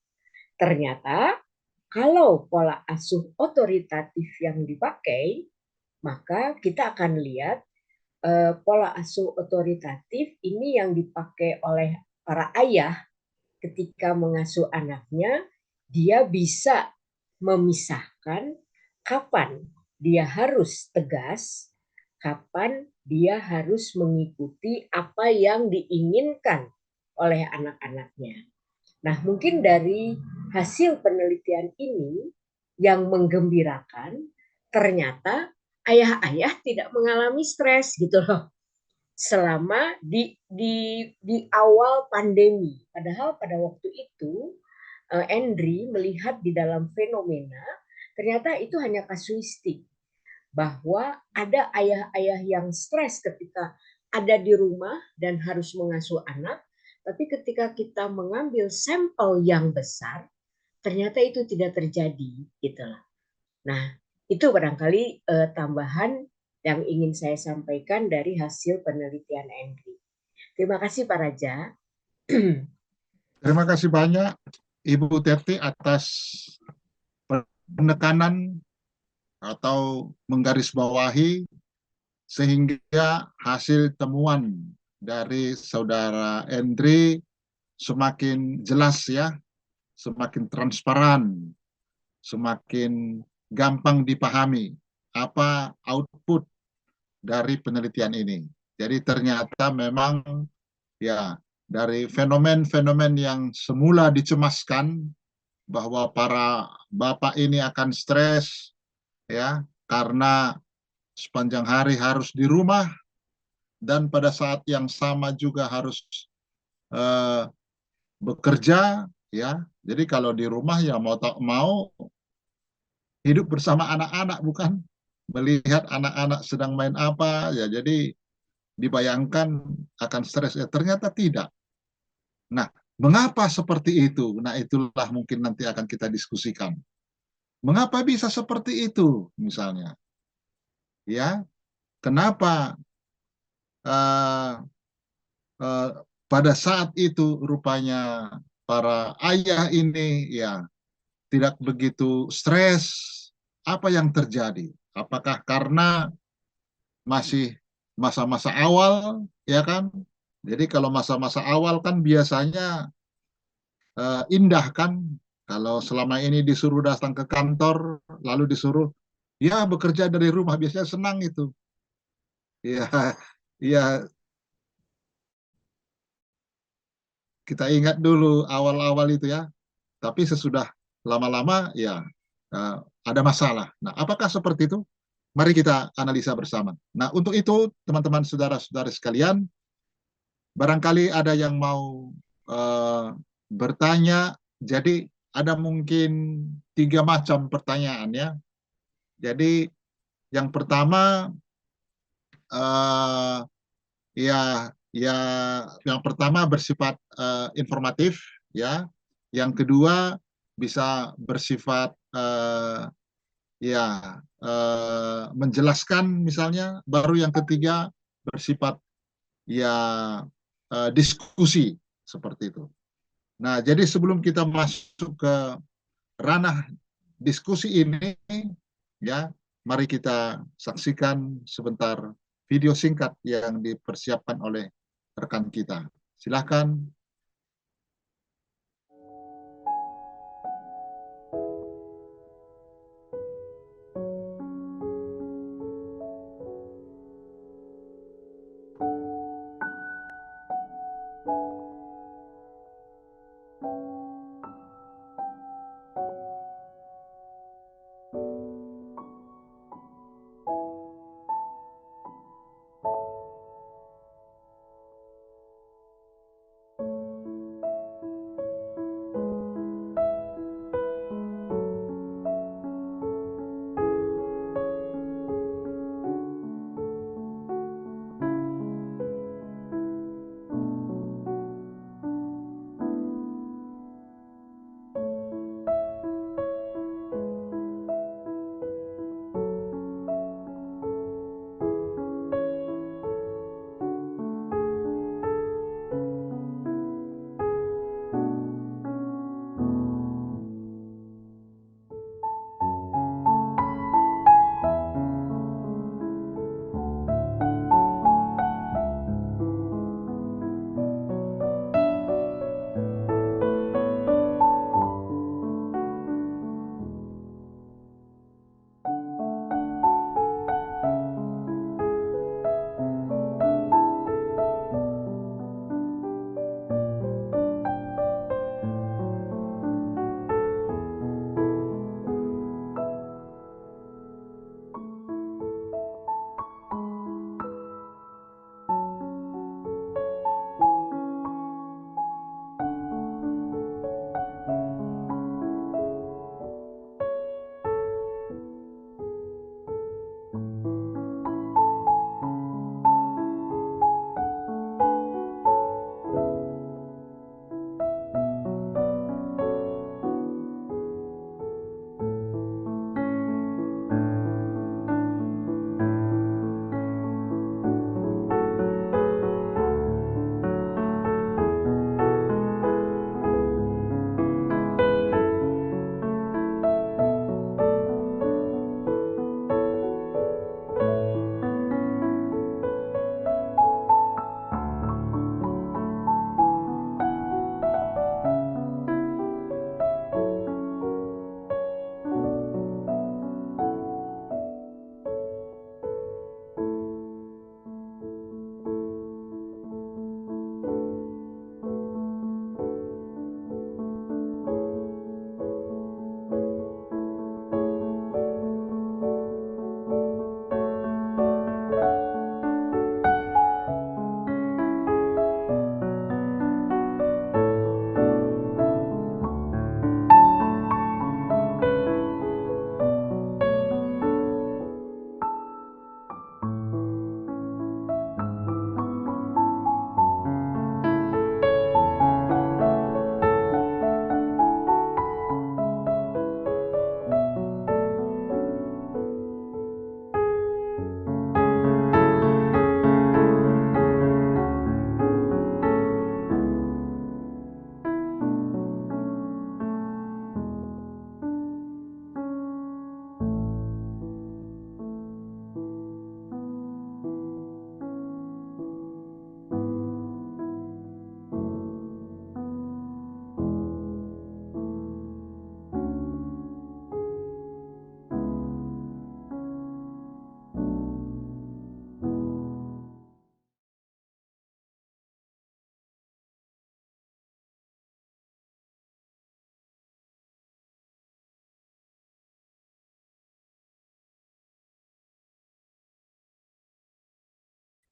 Ternyata kalau pola asuh otoritatif yang dipakai, maka kita akan lihat pola asuh otoritatif ini yang dipakai oleh para ayah ketika mengasuh anaknya, dia bisa memisahkan kapan dia harus tegas, kapan dia harus mengikuti apa yang diinginkan oleh anak-anaknya. Nah, mungkin dari hasil penelitian ini yang menggembirakan, ternyata ayah-ayah tidak mengalami stres gitu loh selama di awal pandemi. Padahal pada waktu itu Andri melihat di dalam fenomena ternyata itu hanya kasuistik bahwa ada ayah-ayah yang stres ketika ada di rumah dan harus mengasuh anak, tapi ketika kita mengambil sampel yang besar, ternyata itu tidak terjadi, gitulah. Nah, itu barangkali tambahan yang ingin saya sampaikan dari hasil penelitian Andri. Terima kasih Pak Raja. Terima kasih banyak Ibu Terti atas penekanan atau menggarisbawahi sehingga hasil temuan dari Saudara Andri semakin jelas ya, semakin transparan, semakin gampang dipahami apa output dari penelitian ini. Jadi ternyata memang ya dari fenomen-fenomen yang semula dicemaskan bahwa para bapak ini akan stres ya karena sepanjang hari harus di rumah dan pada saat yang sama juga harus bekerja ya. Jadi kalau di rumah ya mau tak mau hidup bersama anak-anak bukan melihat anak-anak sedang main apa ya. Jadi dibayangkan akan stres ya ternyata tidak. Nah, mengapa seperti itu? Nah, itulah mungkin nanti akan kita diskusikan. Mengapa bisa seperti itu misalnya? Ya, kenapa uh, uh, pada saat itu rupanya para ayah ini ya tidak begitu stres? Apa yang terjadi? Apakah karena masih masa-masa awal, ya kan? Jadi kalau masa-masa awal kan biasanya indah kan? Kalau selama ini disuruh datang ke kantor, lalu disuruh ya bekerja dari rumah, biasanya senang itu. Ya, ya kita ingat dulu awal-awal itu ya. Tapi sesudah lama-lama ya ada masalah. Nah, apakah seperti itu? Mari kita analisa bersama. Nah, untuk itu teman-teman saudara-saudara sekalian, barangkali ada yang mau bertanya. Jadi ada mungkin 3 macam pertanyaan ya. Jadi yang pertama uh, ya ya yang pertama bersifat informatif ya. Yang kedua bisa bersifat menjelaskan misalnya. Baru yang ketiga bersifat ya diskusi seperti itu. Nah, jadi sebelum kita masuk ke ranah diskusi ini, ya, mari kita saksikan sebentar video singkat yang dipersiapkan oleh rekan kita. Silakan.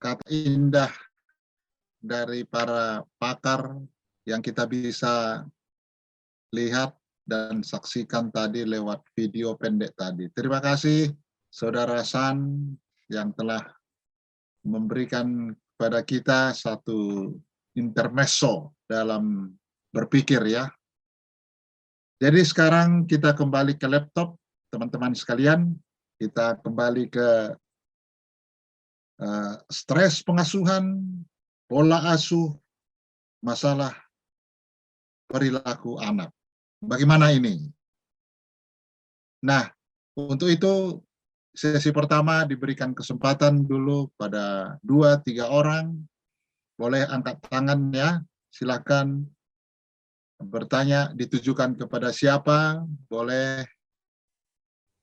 kata indah dari para pakar yang kita bisa lihat dan saksikan tadi lewat video pendek tadi. Terima kasih Saudara San yang telah memberikan kepada kita satu intermezzo dalam berpikir ya. Jadi sekarang kita kembali ke laptop, teman-teman sekalian. Kita kembali ke stres pengasuhan, pola asuh, masalah perilaku anak. Bagaimana ini? Nah, untuk itu sesi pertama diberikan kesempatan dulu pada 2-3 orang. Boleh angkat tangan ya, silakan bertanya, ditujukan kepada siapa, boleh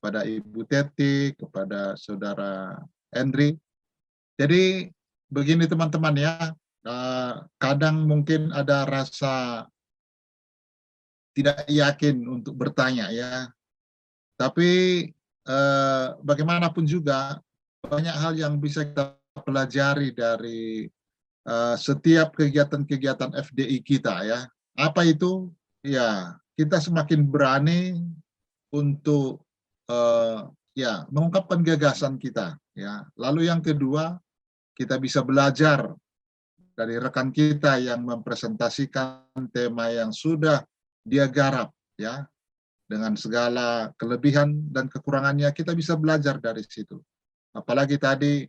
pada Ibu Teti, kepada Saudara Henry. Jadi begini teman-teman ya, kadang mungkin ada rasa tidak yakin untuk bertanya ya, tapi bagaimanapun juga banyak hal yang bisa kita pelajari dari setiap kegiatan-kegiatan FDI kita ya. Apa itu? Ya, kita semakin berani untuk ya mengungkapkan gagasan kita ya. Lalu yang kedua, kita bisa belajar dari rekan kita yang mempresentasikan tema yang sudah dia garap ya, dengan segala kelebihan dan kekurangannya. Kita bisa belajar dari situ. Apalagi tadi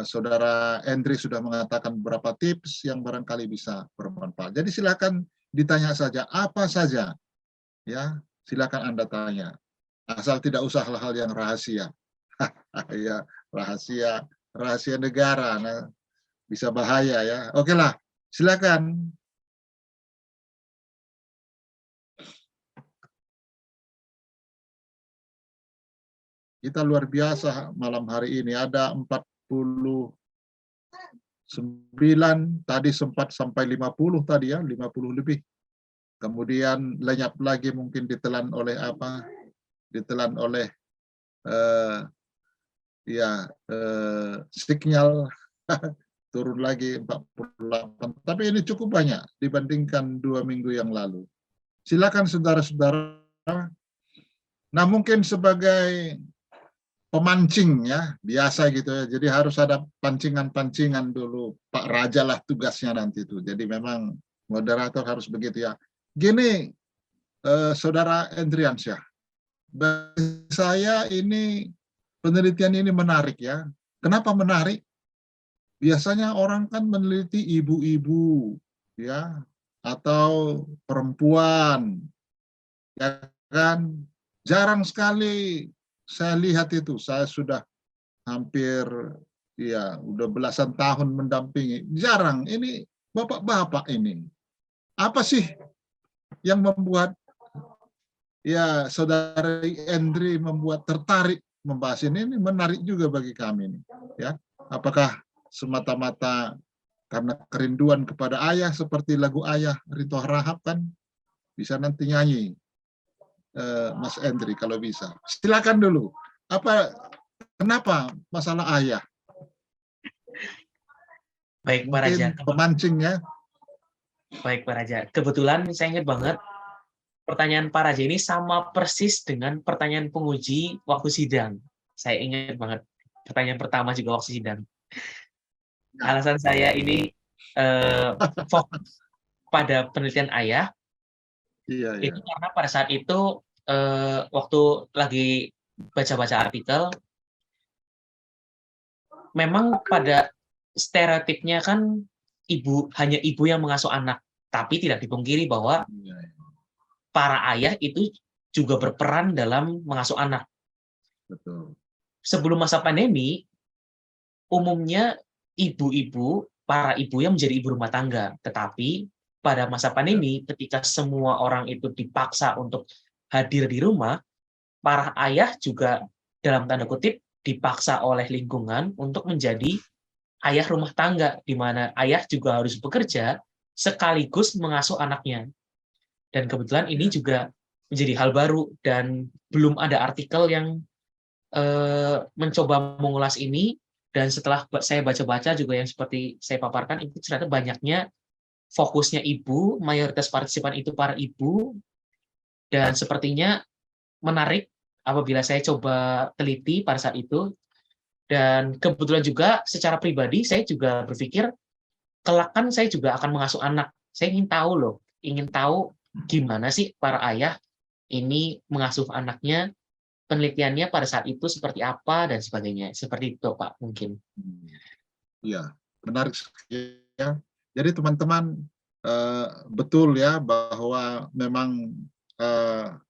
Saudara Henry sudah mengatakan beberapa tips yang barangkali bisa bermanfaat. Jadi silakan ditanya saja, apa saja ya, silakan Anda tanya. Asal tidak usah hal-hal yang rahasia. Ya, rahasia negara, nah, bisa bahaya ya. Oke lah, silakan. Kita luar biasa malam hari ini, ada 49, tadi sempat sampai 50 tadi ya, 50 lebih. Kemudian lenyap lagi, mungkin ditelan oleh apa? Ditelan oleh signal. Turun lagi 48. Tapi ini cukup banyak dibandingkan 2 minggu yang lalu. Silakan saudara-saudara. Nah, mungkin sebagai pemancing ya, biasa gitu ya. Jadi harus ada pancingan-pancingan dulu. Pak Raja lah tugasnya nanti itu. Jadi memang moderator harus begitu ya. Gini, Saudara Endriansyah, bagi saya ini penelitian ini menarik ya. Kenapa menarik? Biasanya orang kan meneliti ibu-ibu ya, atau perempuan, ya kan. Jarang sekali saya lihat itu. Saya sudah hampir ya udah belasan tahun mendampingi. Jarang. Ini bapak-bapak ini. Apa sih yang membuat ya Saudara Henry membuat tertarik membahas ini? Ini menarik juga bagi kami nih, ya. Apakah semata-mata karena kerinduan kepada ayah, seperti lagu Ayah Rito Harahap kan, bisa nanti nyanyi Mas Henry kalau bisa. Silakan dulu. Kenapa masalah ayah? Baik Pak Raja. Pemancing ya. Baik Pak Raja. Kebetulan saya ingat banget pertanyaan Pak Raja ini sama persis dengan pertanyaan penguji waktu sidang. Saya ingat banget pertanyaan pertama juga waktu sidang. Alasan saya ini fokus pada penelitian ayah, itu karena pada saat itu waktu lagi baca-baca artikel, memang pada stereotipnya kan hanya ibu yang mengasuh anak, tapi tidak dipungkiri bahwa para ayah itu juga berperan dalam mengasuh anak. Betul. Sebelum masa pandemi, umumnya para ibu yang menjadi ibu rumah tangga. Tetapi pada masa pandemi, ketika semua orang itu dipaksa untuk hadir di rumah, para ayah juga dalam tanda kutip dipaksa oleh lingkungan untuk menjadi ayah rumah tangga, di mana ayah juga harus bekerja sekaligus mengasuh anaknya. Dan kebetulan ini juga menjadi hal baru dan belum ada artikel yang mencoba mengulas ini. Dan setelah saya baca-baca juga yang seperti saya paparkan, itu ternyata banyaknya fokusnya ibu, mayoritas partisipan itu para ibu, dan sepertinya menarik apabila saya coba teliti pada saat itu. Dan kebetulan juga secara pribadi saya juga berpikir, kelak kan saya juga akan mengasuh anak. Saya ingin tahu gimana sih para ayah ini mengasuh anaknya, penelitiannya pada saat itu seperti apa, dan sebagainya. Seperti itu, Pak, mungkin. Iya, menarik sekali ya. Jadi teman-teman, betul ya bahwa memang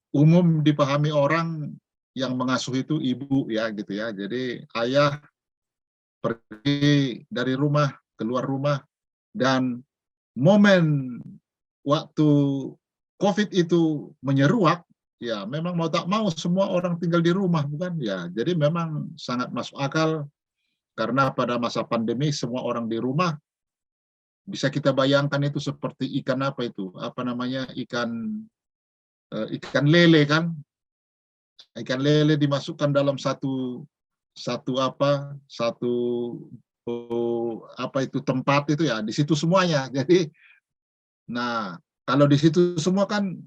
umum dipahami orang yang mengasuh itu ibu ya gitu ya. Jadi ayah pergi dari rumah, keluar rumah, dan momen waktu COVID itu menyeruak, ya memang mau tak mau semua orang tinggal di rumah, bukan? Ya, jadi memang sangat masuk akal karena pada masa pandemi semua orang di rumah, bisa kita bayangkan itu seperti ikan apa itu? Apa namanya? Ikan lele kan? Ikan lele dimasukkan dalam satu tempat itu ya, di situ semuanya. Jadi, nah kalau di situ semua kan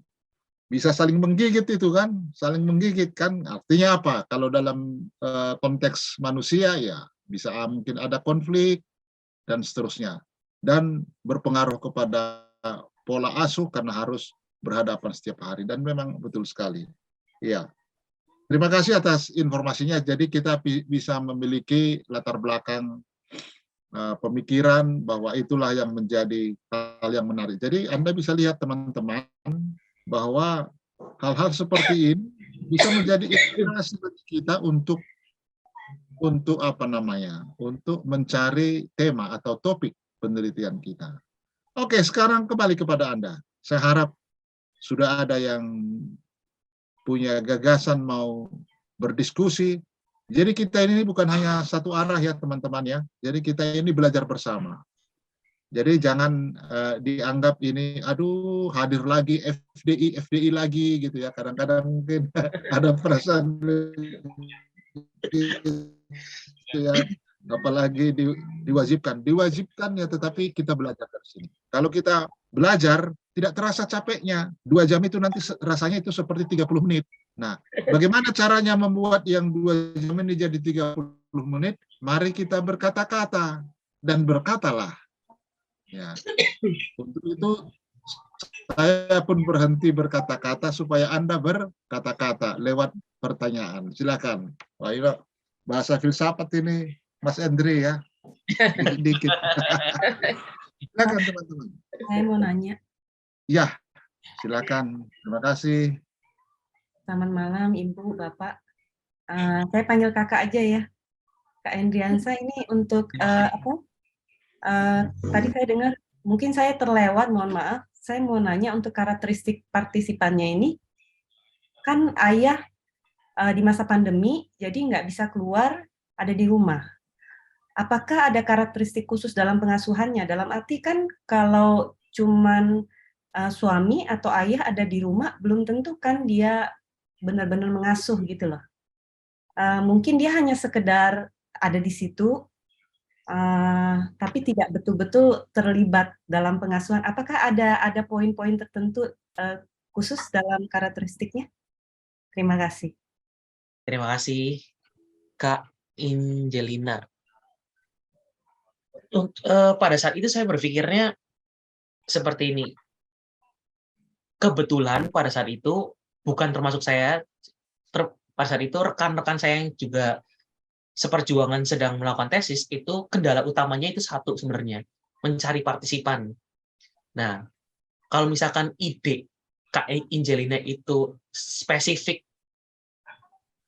bisa saling menggigit itu kan, saling menggigit kan. Artinya apa? Kalau dalam konteks manusia ya bisa mungkin ada konflik dan seterusnya, dan berpengaruh kepada pola asuh karena harus berhadapan setiap hari, dan memang betul sekali. Iya. Terima kasih atas informasinya. Jadi kita bisa memiliki latar belakang pemikiran bahwa itulah yang menjadi hal yang menarik. Jadi Anda bisa lihat teman-teman bahwa hal-hal seperti ini bisa menjadi inspirasi bagi kita untuk untuk mencari tema atau topik penelitian kita. Oke, sekarang kembali kepada Anda. Saya harap sudah ada yang punya gagasan mau berdiskusi. Jadi kita ini bukan hanya satu arah ya teman-teman ya. Jadi kita ini belajar bersama. Jadi jangan dianggap ini, aduh hadir lagi FDI lagi gitu ya. Kadang-kadang mungkin ada perasaan gitu ya. Apalagi diwajibkan ya, tetapi kita belajar dari sini. Kalau kita belajar tidak terasa capeknya, 2 jam itu nanti rasanya itu seperti 30 menit. Nah, bagaimana caranya membuat yang 2 jam ini jadi 30 menit? Mari kita berkata-kata dan berkatalah. Ya. Untuk itu saya pun berhenti berkata-kata supaya Anda berkata-kata lewat pertanyaan. Silakan. Wah, ini bahasa filsafat ini, Mas Andre ya. Dikit-dikit. Silakan teman-teman. Saya mau nanya. Ya, silakan. Terima kasih. Selamat malam, Ibu, Bapak. Saya panggil kakak aja ya. Kak Endriansa ini untuk tadi saya dengar, mungkin saya terlewat, mohon maaf. Saya mau nanya untuk karakteristik partisipannya ini. Kan ayah di masa pandemi, jadi nggak bisa keluar, ada di rumah. Apakah ada karakteristik khusus dalam pengasuhannya? Dalam arti kan kalau cuman suami atau ayah ada di rumah, belum tentu kan dia benar-benar mengasuh gitu loh. Mungkin dia hanya sekedar ada di situ, tapi tidak betul-betul terlibat dalam pengasuhan. Apakah ada poin-poin tertentu khusus dalam karakteristiknya? Terima kasih. Terima kasih, Kak Angelina. Pada saat itu saya berpikirnya seperti ini. Kebetulan pada saat itu bukan termasuk saya, pada saat itu rekan-rekan saya yang juga seperjuangan sedang melakukan tesis, itu kendala utamanya itu satu sebenarnya, mencari partisipan. Nah, kalau misalkan ide Kak Angelina itu spesifik,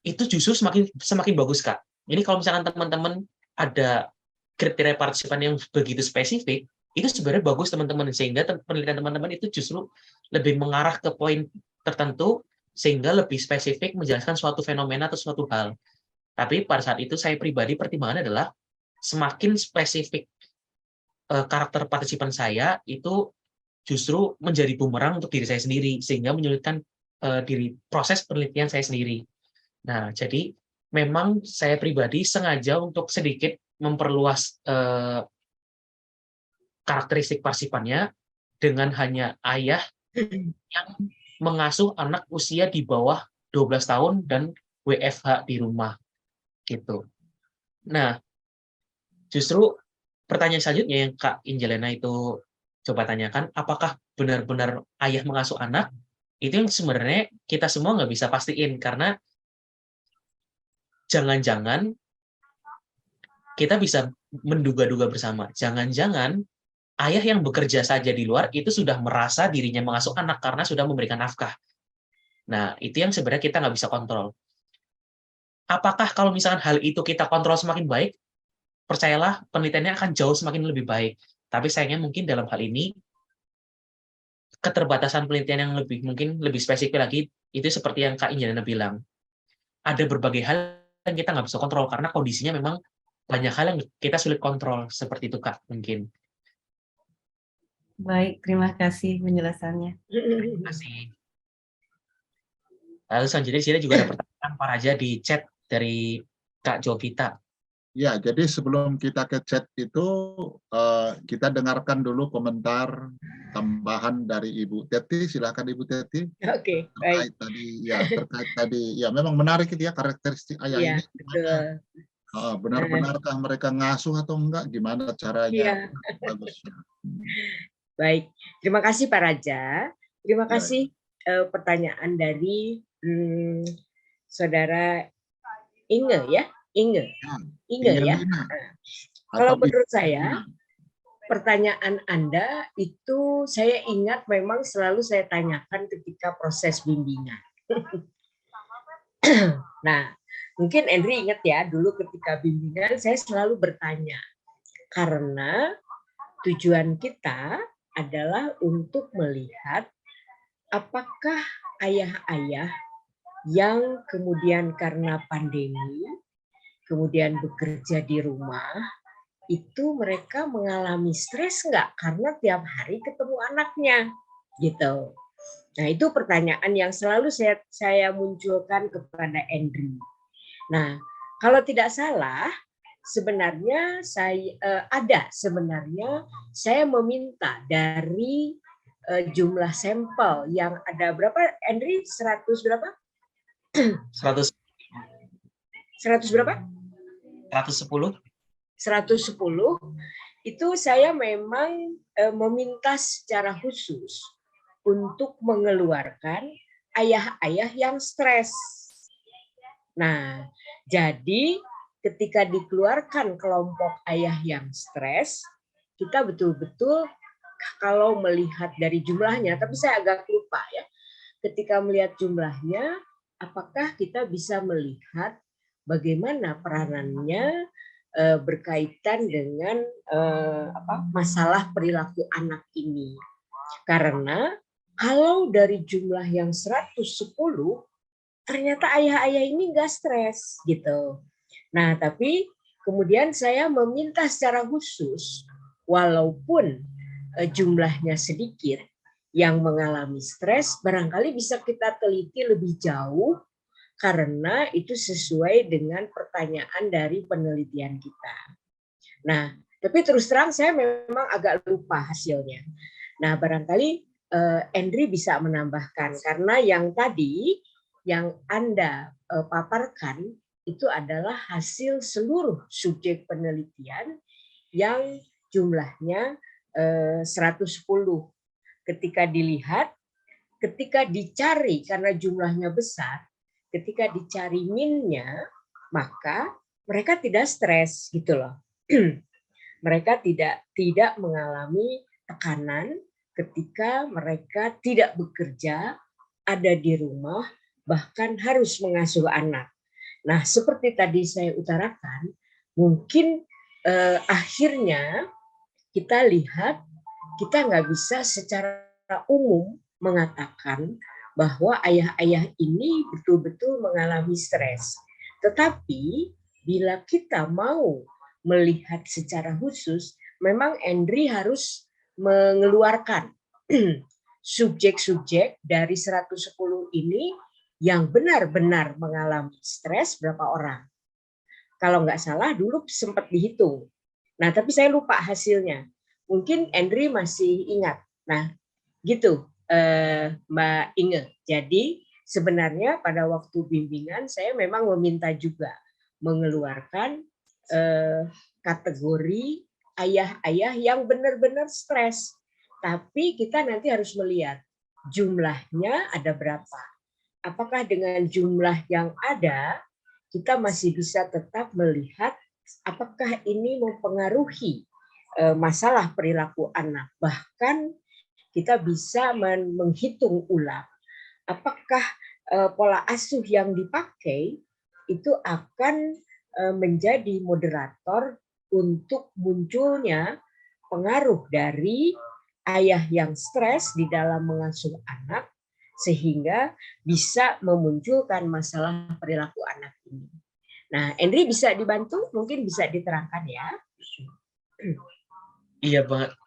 itu justru semakin bagus, Kak. Ini kalau misalkan teman-teman ada kriteria partisipan yang begitu spesifik, itu sebenarnya bagus teman-teman, sehingga penelitian teman-teman itu justru lebih mengarah ke poin tertentu, sehingga lebih spesifik menjelaskan suatu fenomena atau suatu hal. Tapi pada saat itu saya pribadi pertimbangannya adalah semakin spesifik karakter partisipan saya, itu justru menjadi bumerang untuk diri saya sendiri, sehingga menyulitkan proses penelitian saya sendiri. Nah, jadi memang saya pribadi sengaja untuk sedikit memperluas karakteristik partisipannya dengan hanya ayah yang mengasuh anak usia di bawah 12 tahun dan WFH di rumah gitu. Nah, justru pertanyaan selanjutnya yang Kak Injelena itu coba tanyakan, apakah benar-benar ayah mengasuh anak? Itu yang sebenarnya kita semua nggak bisa pastiin, karena jangan-jangan kita bisa menduga-duga bersama, jangan-jangan ayah yang bekerja saja di luar itu sudah merasa dirinya mengasuh anak karena sudah memberikan nafkah. Nah, itu yang sebenarnya kita nggak bisa kontrol. Apakah kalau misalkan hal itu kita kontrol semakin baik, percayalah penelitiannya akan jauh semakin lebih baik. Tapi sayangnya mungkin dalam hal ini, keterbatasan penelitian yang mungkin lebih spesifik lagi, itu seperti yang Kak Injana bilang. Ada berbagai hal yang kita nggak bisa kontrol, karena kondisinya memang banyak hal yang kita sulit kontrol. Seperti itu, Kak, mungkin. Baik, terima kasih penjelasannya. Terima kasih. Lalu selanjutnya di sini juga ada pertanyaan Pak Raja di chat dari Kak Jovita. Ya, jadi sebelum kita ke chat itu, kita dengarkan dulu komentar tambahan dari Ibu Teti. Silakan Ibu Teti. Oke, Terkait baik. tadi, ya memang menarik itu ya karakteristik ayah Iya, ini. betul. Benar-benarkah mereka ngasuh atau enggak? Gimana caranya? Iya. Bagusnya. Baik, terima kasih Pak Raja. Terima Ya, kasih pertanyaan dari Saudara Inge ya, Inge ya. Kalau menurut saya, pertanyaan Anda itu saya ingat memang selalu saya tanyakan ketika proses bimbingan. Nah, mungkin Andri ingat ya, dulu ketika bimbingan saya selalu bertanya, karena tujuan kita adalah untuk melihat apakah ayah-ayah yang kemudian karena pandemi, kemudian bekerja di rumah, itu mereka mengalami stres nggak? Karena tiap hari ketemu anaknya, gitu. Nah, itu pertanyaan yang selalu saya munculkan kepada Andrew. Nah, kalau tidak salah, sebenarnya saya meminta dari jumlah sampel yang ada berapa, Andrew? 100 berapa? 100 berapa? 110. 110 itu saya memang meminta secara khusus untuk mengeluarkan ayah-ayah yang stres. Nah, jadi ketika dikeluarkan kelompok ayah yang stres, kita betul-betul kalau melihat dari jumlahnya, tapi saya agak lupa ya, ketika melihat jumlahnya, apakah kita bisa melihat bagaimana peranannya berkaitan dengan masalah perilaku anak ini. Karena kalau dari jumlah yang 110, ternyata ayah-ayah ini nggak stres gitu. Nah, tapi kemudian saya meminta secara khusus, walaupun jumlahnya sedikit, yang mengalami stres, barangkali bisa kita teliti lebih jauh, karena itu sesuai dengan pertanyaan dari penelitian kita. Nah, tapi terus terang saya memang agak lupa hasilnya. Nah, barangkali Andri bisa menambahkan, karena yang tadi yang Anda paparkan itu adalah hasil seluruh subjek penelitian yang jumlahnya 110. Ketika dilihat, ketika dicari karena jumlahnya besar, ketika dicari minnya, maka mereka tidak stres gitu loh. Mereka tidak mengalami tekanan ketika mereka tidak bekerja, ada di rumah, bahkan harus mengasuh anak. Nah, seperti tadi saya utarakan, mungkin akhirnya kita lihat, kita nggak bisa secara umum mengatakan bahwa ayah-ayah ini betul-betul mengalami stres. Tetapi bila kita mau melihat secara khusus, memang Andri harus mengeluarkan subjek-subjek dari 110 ini yang benar-benar mengalami stres berapa orang. Kalau nggak salah dulu sempat dihitung. Nah, tapi saya lupa hasilnya. Mungkin Andri masih ingat. Nah, gitu, Mbak Inge. Jadi sebenarnya pada waktu bimbingan saya memang meminta juga mengeluarkan kategori ayah-ayah yang benar-benar stres. Tapi kita nanti harus melihat jumlahnya ada berapa. Apakah dengan jumlah yang ada kita masih bisa tetap melihat apakah ini mempengaruhi masalah perilaku anak. Bahkan kita bisa menghitung ulang apakah pola asuh yang dipakai itu akan menjadi moderator untuk munculnya pengaruh dari ayah yang stres di dalam mengasuh anak sehingga bisa memunculkan masalah perilaku anak ini. Nah, Andri bisa dibantu, mungkin bisa diterangkan ya. Iya banget,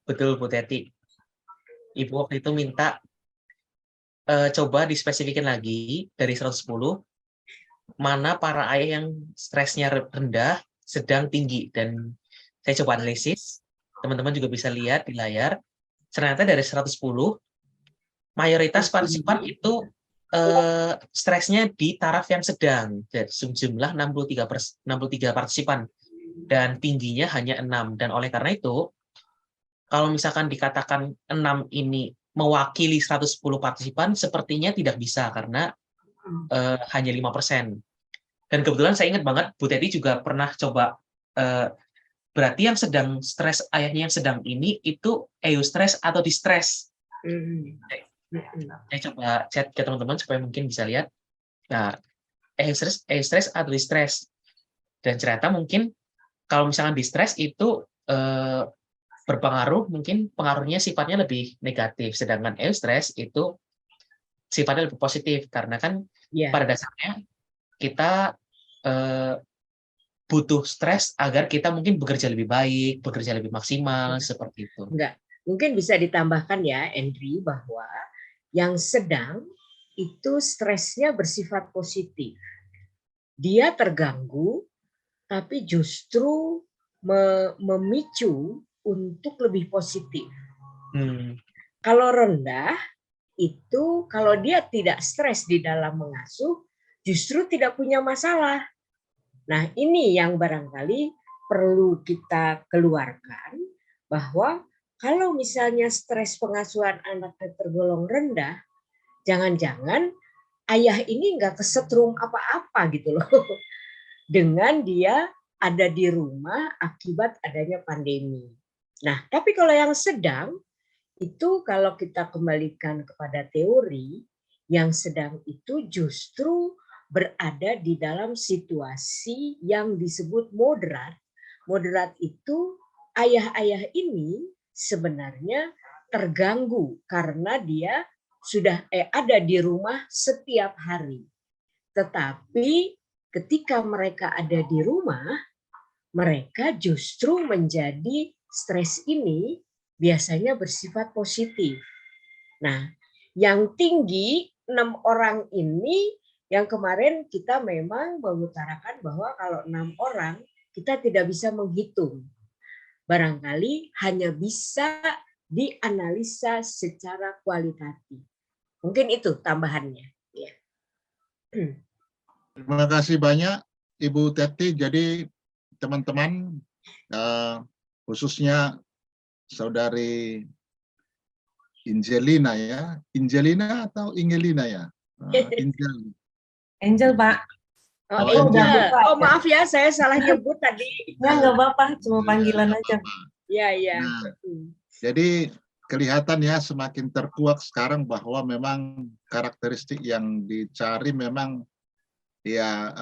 betul Bu Teti. Ibu waktu itu minta coba dispesifikin lagi dari 110 mana para ayah yang stresnya rendah, sedang, tinggi. Dan saya coba analisis, teman-teman juga bisa lihat di layar, ternyata dari 110 mayoritas partisipan itu stresnya di taraf yang sedang, jumlah 63 partisipan, dan tingginya hanya 6. Dan oleh karena itu, kalau misalkan dikatakan 6 ini mewakili 110 partisipan, sepertinya tidak bisa, karena hanya 5%. Dan kebetulan saya ingat banget, Bu Teti juga pernah coba, berarti yang sedang stres, ayahnya yang sedang ini, itu eustress atau distress. Saya coba chat ke teman-teman supaya mungkin bisa lihat. Nah, eustress atau distress. Dan ternyata mungkin kalau misalkan distress itu berpengaruh, mungkin pengaruhnya sifatnya lebih negatif. Sedangkan eustress itu sifatnya lebih positif. Karena kan pada dasarnya kita butuh stres agar kita mungkin bekerja lebih baik, bekerja lebih maksimal, seperti itu. Enggak. Mungkin bisa ditambahkan ya, Andri, bahwa yang sedang itu stresnya bersifat positif. Dia terganggu, tapi justru memicu untuk lebih positif. Kalau rendah, itu kalau dia tidak stres di dalam mengasuh, justru tidak punya masalah. Nah, ini yang barangkali perlu kita keluarkan, bahwa kalau misalnya stres pengasuhan anaknya tergolong rendah, jangan-jangan ayah ini nggak kesetrum apa-apa gitu loh. Dengan dia ada di rumah akibat adanya pandemi. Nah, tapi kalau yang sedang, itu kalau kita kembalikan kepada teori, yang sedang itu justru berada di dalam situasi yang disebut moderat. Moderat itu ayah-ayah ini sebenarnya terganggu karena dia sudah ada di rumah setiap hari. Tetapi ketika mereka ada di rumah, mereka justru menjadi stres ini biasanya bersifat positif. Nah, yang tinggi 6 orang ini yang kemarin kita memang mengutarakan bahwa kalau 6 orang kita tidak bisa menghitung. Barangkali hanya bisa dianalisa secara kualitatif. Mungkin itu tambahannya. Ya. Terima kasih banyak Ibu Teti. Jadi teman-teman, khususnya Saudari Angelina ya, Angelina atau Ingelina ya? Angel, Pak. Oh, Angel. Oh, maaf ya, saya salah nyebut tadi. Ya, nggak apa-apa, cuma panggilan aja. Iya, iya. Nah, jadi kelihatan ya semakin terkuak sekarang bahwa memang karakteristik yang dicari memang ya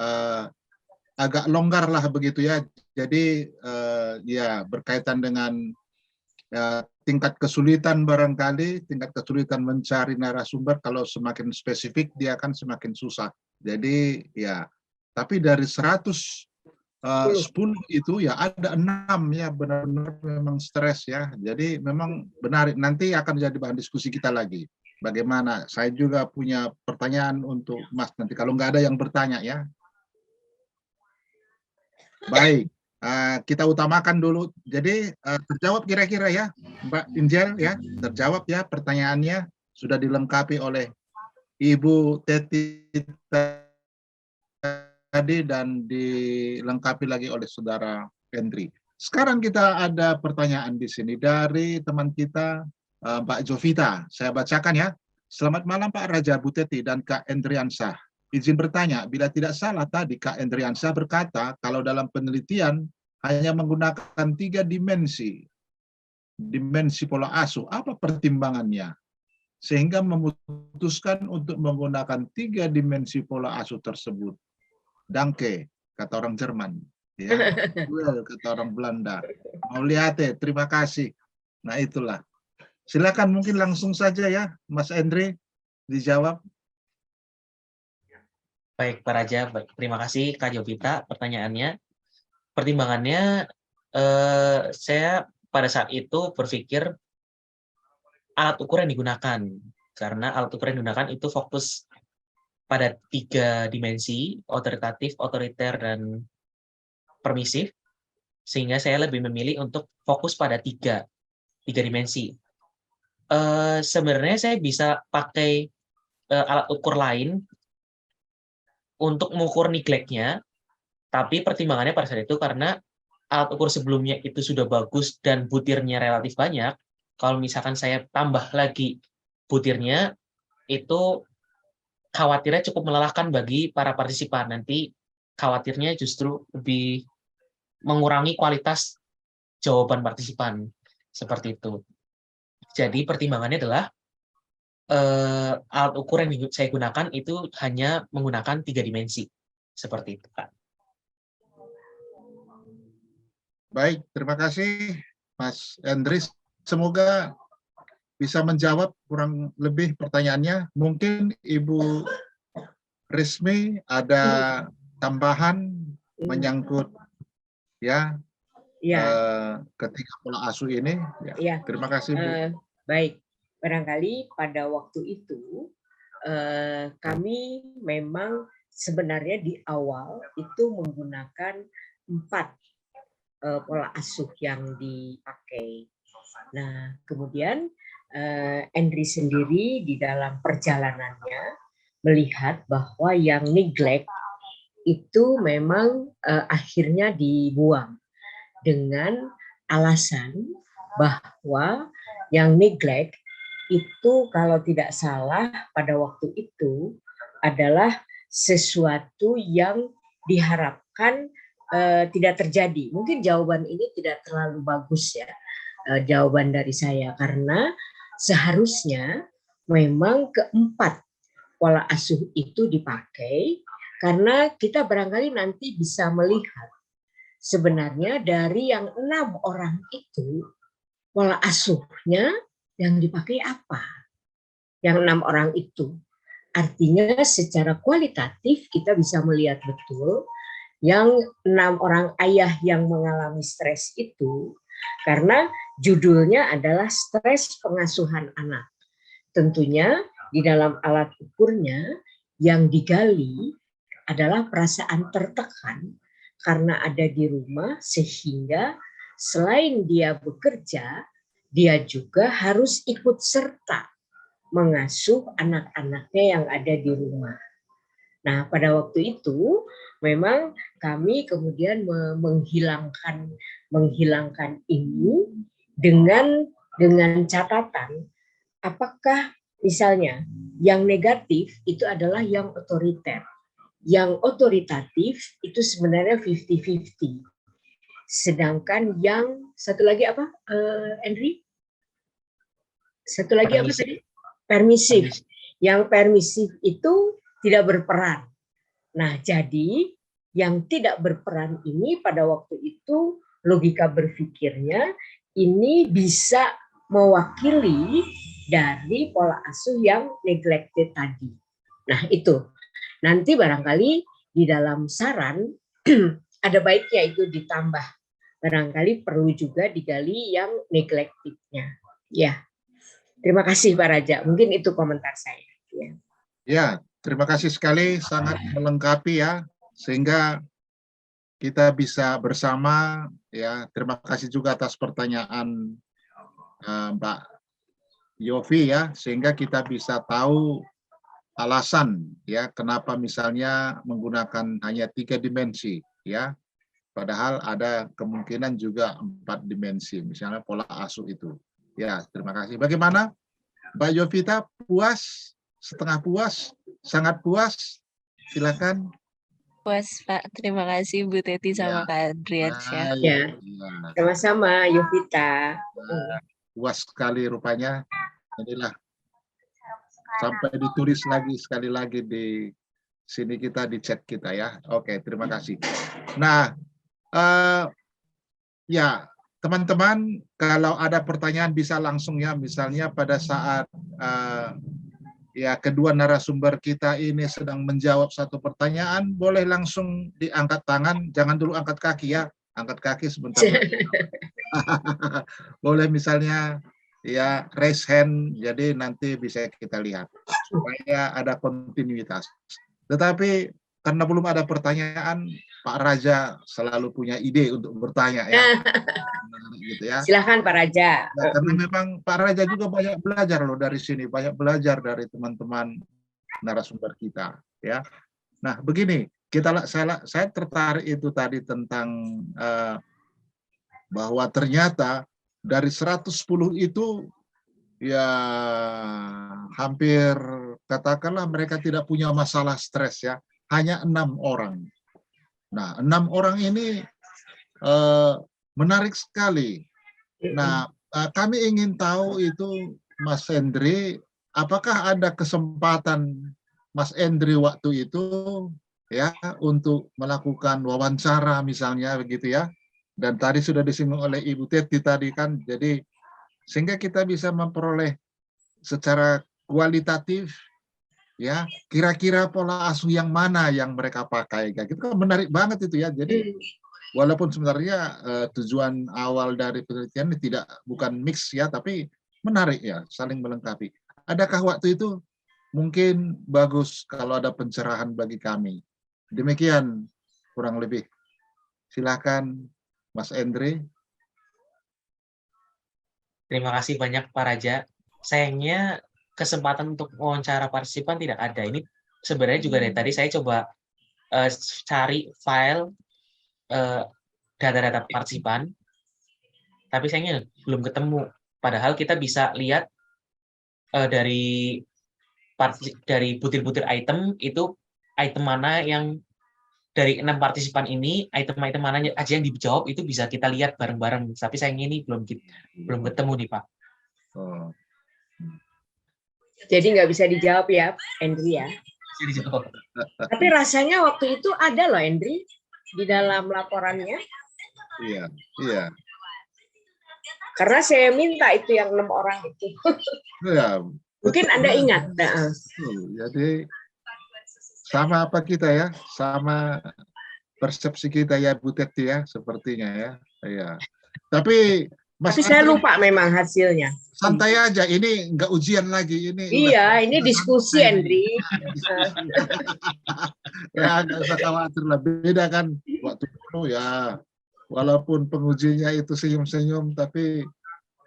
agak longgar lah begitu ya. Jadi ya berkaitan dengan tingkat kesulitan barangkali, tingkat kesulitan mencari narasumber. Kalau semakin spesifik dia akan semakin susah. Jadi ya, tapi dari 110 itu ya ada 6 ya benar-benar memang stres ya. Jadi memang benar, nanti akan jadi bahan diskusi kita lagi. Bagaimana? Saya juga punya pertanyaan untuk Mas nanti kalau nggak ada yang bertanya ya. Baik, kita utamakan dulu. Jadi terjawab kira-kira ya, Mbak Injel ya, terjawab ya pertanyaannya, sudah dilengkapi oleh Ibu Teti tadi dan dilengkapi lagi oleh Saudara Henry. Sekarang kita ada pertanyaan di sini dari teman kita Mbak Jovita. Saya bacakan ya. Selamat malam Pak Raja, Bu Teti, dan Kak Endriansah. Izin bertanya, bila tidak salah tadi Kak Endriansah berkata kalau dalam penelitian hanya menggunakan 3 dimensi pola asuh, apa pertimbangannya? Sehingga memutuskan untuk menggunakan 3 dimensi pola asuh tersebut. Danke, kata orang Jerman. Ya, well, kata orang Belanda. Mau lihat ya, terima kasih. Nah itulah. Silakan mungkin langsung saja ya, Mas Andre, dijawab. Baik, Pak Raja. Terima kasih, Kak Jovita, pertanyaannya. Pertimbangannya, saya pada saat itu berpikir alat ukur yang digunakan. Karena alat ukur yang digunakan itu fokus pada 3 dimensi, otoritatif, otoriter, dan permisif, sehingga saya lebih memilih untuk fokus pada 3 dimensi. Sebenarnya saya bisa pakai alat ukur lain untuk mengukur neglect-nya, tapi pertimbangannya pada saat itu karena alat ukur sebelumnya itu sudah bagus dan butirnya relatif banyak. Kalau misalkan saya tambah lagi butirnya, itu khawatirnya cukup melelahkan bagi para partisipan. Nanti khawatirnya justru lebih mengurangi kualitas jawaban partisipan. Seperti itu. Jadi pertimbangannya adalah alat ukur yang saya gunakan itu hanya menggunakan 3 dimensi. Seperti itu, Pak. Baik, terima kasih Mas Andris. Semoga bisa menjawab kurang lebih pertanyaannya. Mungkin Ibu Rismi ada tambahan menyangkut ya, ketiga pola asuh ini. Ya. Terima kasih Bu. Baik, barangkali pada waktu itu kami memang sebenarnya di awal itu menggunakan 4 pola asuh yang dipakai. Nah, kemudian Andri sendiri di dalam perjalanannya melihat bahwa yang neglect itu memang akhirnya dibuang dengan alasan bahwa yang neglect itu kalau tidak salah pada waktu itu adalah sesuatu yang diharapkan tidak terjadi. Mungkin jawaban ini tidak terlalu bagus ya, jawaban dari saya, karena seharusnya memang 4 pola asuh itu dipakai, karena kita barangkali nanti bisa melihat sebenarnya dari yang 6 orang itu pola asuhnya yang dipakai apa? Yang 6 orang itu. Artinya secara kualitatif kita bisa melihat betul yang 6 orang ayah yang mengalami stres itu, karena judulnya adalah stres pengasuhan anak. Tentunya di dalam alat ukurnya yang digali adalah perasaan tertekan karena ada di rumah, sehingga selain dia bekerja, dia juga harus ikut serta mengasuh anak-anaknya yang ada di rumah. Nah, pada waktu itu memang kami kemudian menghilangkan ini dengan catatan, apakah misalnya yang negatif itu adalah yang otoriter, yang otoritatif itu sebenarnya 50-50. Sedangkan yang satu lagi apa, Henry? Satu lagi apa tadi? Permisif. Yang permisif itu tidak berperan. Nah, jadi yang tidak berperan ini pada waktu itu logika berpikirnya ini bisa mewakili dari pola asuh yang neglected tadi. Nah, itu. Nanti barangkali di dalam saran ada baiknya itu ditambah. Barangkali perlu juga digali yang neglected-nya. Ya. Terima kasih Pak Raja. Mungkin itu komentar saya. Ya, terima kasih sekali, sangat melengkapi ya, sehingga kita bisa bersama ya. Terima kasih juga atas pertanyaan Mbak Yofi ya, sehingga kita bisa tahu alasan ya kenapa misalnya menggunakan hanya 3 dimensi ya, padahal ada kemungkinan juga 4 dimensi, misalnya pola asuh itu. Ya, terima kasih. Bagaimana Mbak Yovita, puas, setengah puas, sangat puas? Silakan. Puas Pak, terima kasih Bu Teti sama Kak Adriansyah. Ya, sama-sama Yovita. Puas sekali rupanya. Inilah sampai ditulis lagi sekali lagi di sini kita di chat kita ya. Oke, terima kasih. Nah, ya teman-teman, kalau ada pertanyaan bisa langsung ya, misalnya pada saat ya kedua narasumber kita ini sedang menjawab satu pertanyaan, boleh langsung diangkat tangan, jangan dulu angkat kaki ya, angkat kaki sebentar. Boleh misalnya ya raise hand, jadi nanti bisa kita lihat supaya ada kontinuitas. Tetapi karena belum ada pertanyaan, Pak Raja selalu punya ide untuk bertanya ya. Gitu ya. Silahkan Pak Raja. Ya, karena memang Pak Raja juga banyak belajar loh dari sini, banyak belajar dari teman-teman narasumber kita ya. Nah begini, saya tertarik itu tadi tentang bahwa ternyata dari 110 itu ya hampir katakanlah mereka tidak punya masalah stres ya, hanya 6 orang. Nah 6 orang ini menarik sekali. Nah kami ingin tahu itu Mas Hendri, apakah ada kesempatan Mas Hendri waktu itu ya untuk melakukan wawancara misalnya begitu ya. Dan tadi sudah disinggung oleh Ibu Teti tadi kan, jadi sehingga kita bisa memperoleh secara kualitatif ya kira-kira pola asuh yang mana yang mereka pakai. Itu kan menarik banget itu ya. Jadi walaupun sebenarnya tujuan awal dari penelitian ini bukan mix ya, tapi menarik ya, saling melengkapi. Adakah waktu itu mungkin bagus kalau ada pencerahan bagi kami? Demikian kurang lebih. Silakan Mas Hendri. Terima kasih banyak Pak Raja. Sayangnya kesempatan untuk wawancara partisipan tidak ada. Ini sebenarnya juga dari tadi saya coba cari file data-data partisipan, tapi sayangnya belum ketemu. Padahal kita bisa lihat dari butir-butir item itu item mana yang dari 6 partisipan ini, item-item mana aja yang dijawab itu bisa kita lihat bareng-bareng. Tapi sayangnya ini belum ketemu nih Pak. Oh. Jadi nggak bisa dijawab ya, Hendri ya. Bisa dijawab. Tapi rasanya waktu itu ada loh, Hendri, di dalam laporannya. Iya, iya. Karena saya minta itu yang 6 orang itu. Ya, Mungkin Anda ingat. Jadi sama apa kita ya, sama persepsi kita ya Bu Teti ya, sepertinya ya. Iya. Tapi saya lupa memang hasilnya. Santai aja, ini enggak ujian lagi ini. Iya, ini diskusi, Hendri. Ya enggak usah khawatir lah, beda kan waktu dulu ya. Walaupun pengujinya itu senyum-senyum, tapi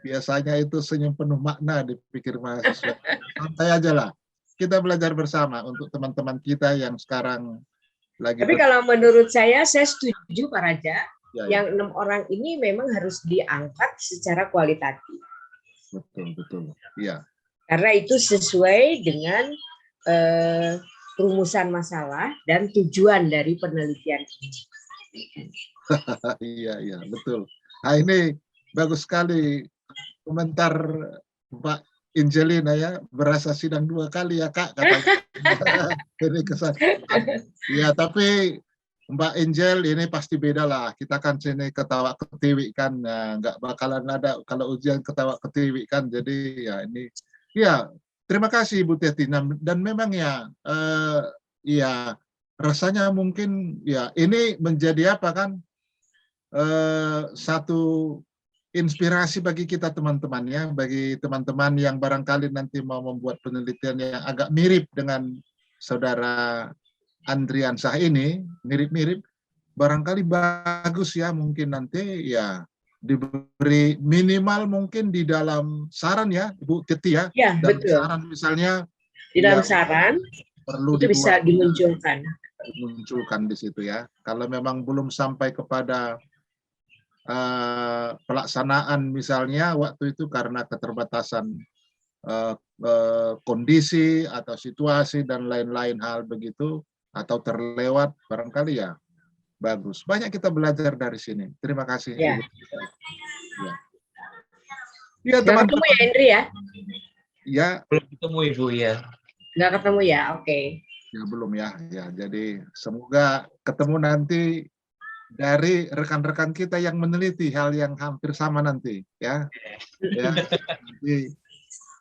biasanya itu senyum penuh makna dipikir mahasiswa. Santai aja lah. Kita belajar bersama untuk teman-teman kita yang sekarang lagi. Tapi kalau menurut saya setuju Pak Raja, ya. Yang 6 orang ini memang harus diangkat secara kualitatif. Betul. Iya. Karena itu sesuai dengan rumusan masalah dan tujuan dari penelitian ini. Iya, betul. Nah ini bagus sekali komentar Pak Angelina ya, berasa sidang 2 kali ya Kak, katanya. Ini kesan. Ya tapi Mbak Angel ini pasti beda lah. Kita kan sini ketawa ketiwi kan, nggak bakalan ada kalau ujian ketawa ketiwi kan. Jadi ya ini, ya terima kasih Bu Teti. Dan memang ya, ya rasanya mungkin ya ini menjadi apa kan satu inspirasi bagi kita teman-teman ya, bagi teman-teman yang barangkali nanti mau membuat penelitian yang agak mirip dengan saudara Andriansyah ini, mirip-mirip. barangkali bagus ya, mungkin nanti ya diberi minimal mungkin di dalam saran ya, Ibu Titi ya. Ya, Dalam betul. saran misalnya Di dalam ya saran perlu itu bisa dimunculkan. dimunculkan di situ ya. Kalau memang belum sampai kepada pelaksanaan misalnya waktu itu karena keterbatasan kondisi atau situasi dan lain-lain hal begitu atau terlewat barangkali ya bagus. Banyak kita belajar dari sini. Terima kasih. Ya. Ya. Ya, Nggak ketemu ya, Henry ya? Ya. Belum ketemu Ibu ya. Nggak ketemu ya, oke. Ya belum ya. Ya, jadi semoga ketemu nanti dari rekan-rekan kita yang meneliti hal yang hampir sama nanti ya. Ya. Jadi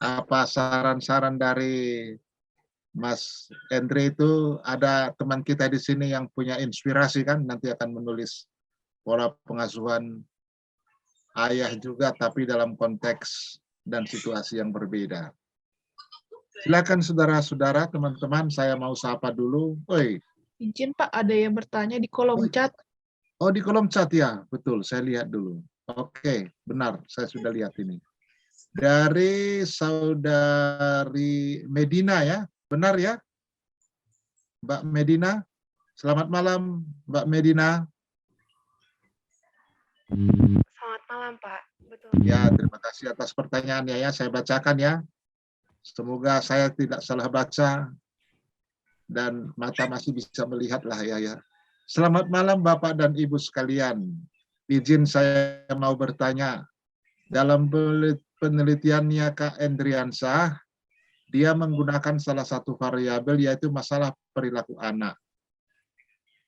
apa saran-saran dari Mas Andre itu, ada teman kita di sini yang punya inspirasi kan, nanti akan menulis pola pengasuhan ayah juga, tapi dalam konteks dan situasi yang berbeda. Silakan saudara-saudara, teman-teman, saya mau sapa dulu. Oi. Izin Pak, ada yang bertanya di kolom chat. Oh, di kolom chat ya, betul. Saya lihat dulu. Oke, benar. Saya sudah lihat ini. Dari saudari Medina ya, benar ya? Mbak Medina. Selamat malam, Mbak Medina. Selamat malam, Pak. Betul. Ya, terima kasih atas pertanyaannya ya. Saya bacakan ya. Semoga saya tidak salah baca dan mata masih bisa melihat lah ya. Selamat malam Bapak dan Ibu sekalian. Izin saya mau bertanya. Dalam penelitiannya Kak Endriansah, dia menggunakan salah satu variabel yaitu masalah perilaku anak.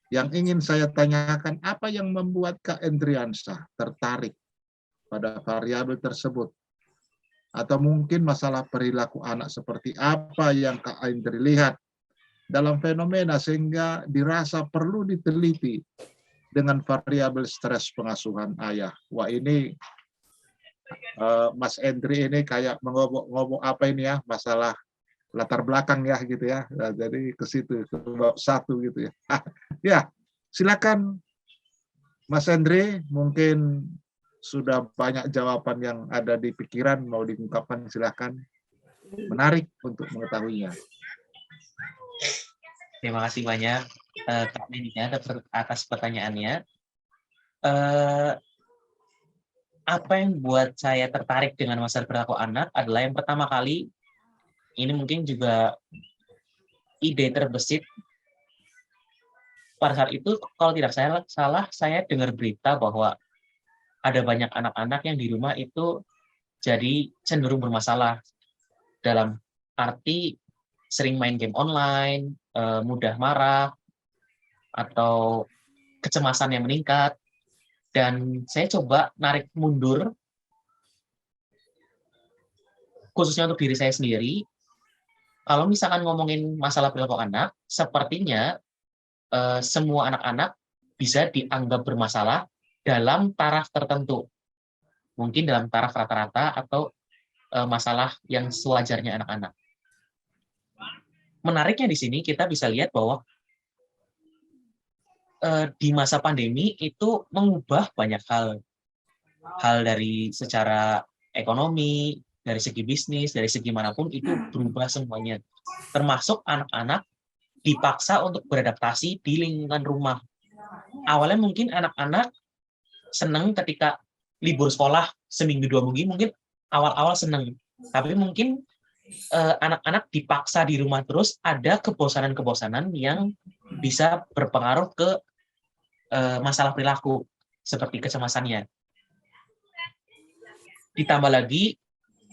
Yang ingin saya tanyakan, apa yang membuat Kak Endriansah tertarik pada variabel tersebut? Atau mungkin masalah perilaku anak seperti apa yang Kak Endri lihat dalam fenomena sehingga dirasa perlu diteliti dengan variabel stres pengasuhan ayah. Wah, ini Mas Endri ini kayak mengobok-ngobok apa ini ya, masalah latar belakang ya gitu ya. Nah, jadi ke situ ke bab 1 gitu ya. Ya, silakan Mas Endri, mungkin sudah banyak jawaban yang ada di pikiran mau diungkapkan, silakan. Menarik untuk mengetahuinya. Terima kasih banyak Kak Medina atas pertanyaannya. Apa yang buat saya tertarik dengan masalah perilaku anak adalah yang pertama kali, ini mungkin juga ide terbesit pada saat itu, kalau tidak salah, saya dengar berita bahwa ada banyak anak-anak yang di rumah itu jadi cenderung bermasalah dalam arti sering main game online, mudah marah, atau kecemasan yang meningkat. Dan saya coba narik mundur, khususnya untuk diri saya sendiri. Kalau misalkan ngomongin masalah perilaku anak, sepertinya semua anak-anak bisa dianggap bermasalah dalam taraf tertentu. Mungkin dalam taraf rata-rata atau masalah yang sewajarnya anak-anak. Menariknya di sini kita bisa lihat bahwa di masa pandemi itu mengubah banyak hal. Hal dari secara ekonomi, dari segi bisnis, dari segi manapun itu berubah semuanya. Termasuk anak-anak dipaksa untuk beradaptasi di lingkungan rumah. Awalnya mungkin anak-anak senang ketika libur sekolah seminggu 2 minggu, mungkin awal-awal senang. Tapi mungkin anak-anak dipaksa di rumah terus, ada kebosanan-kebosanan yang bisa berpengaruh ke masalah perilaku, seperti kecemasannya. Ditambah lagi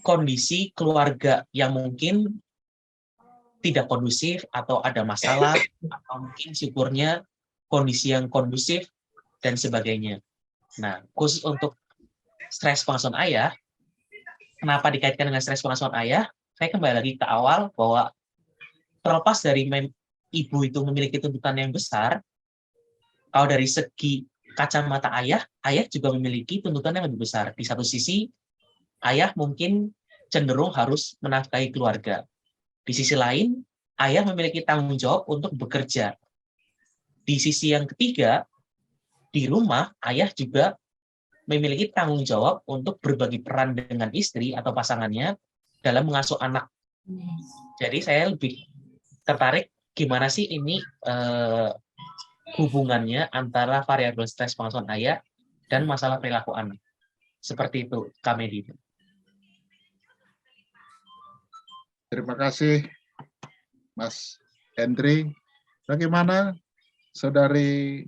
kondisi keluarga yang mungkin tidak kondusif atau ada masalah, atau mungkin syukurnya kondisi yang kondusif, dan sebagainya. Nah, khusus untuk stres pengasuhan ayah, kenapa dikaitkan dengan stres pengasuhan ayah? Saya kembali lagi ke awal bahwa terlepas dari ibu itu memiliki tuntutan yang besar, kalau dari segi kacamata ayah juga memiliki tuntutan yang lebih besar. Di satu sisi, ayah mungkin cenderung harus menafkahi keluarga. Di sisi lain, ayah memiliki tanggung jawab untuk bekerja. Di sisi yang ketiga, di rumah ayah juga memiliki tanggung jawab untuk berbagi peran dengan istri atau pasangannya dalam mengasuh anak. Jadi saya lebih tertarik gimana sih ini hubungannya antara variabel stres pengasuhan ayah dan masalah perilaku anak. Seperti itu, Kak Medi. Terima kasih, Mas Hendri. Bagaimana, Saudari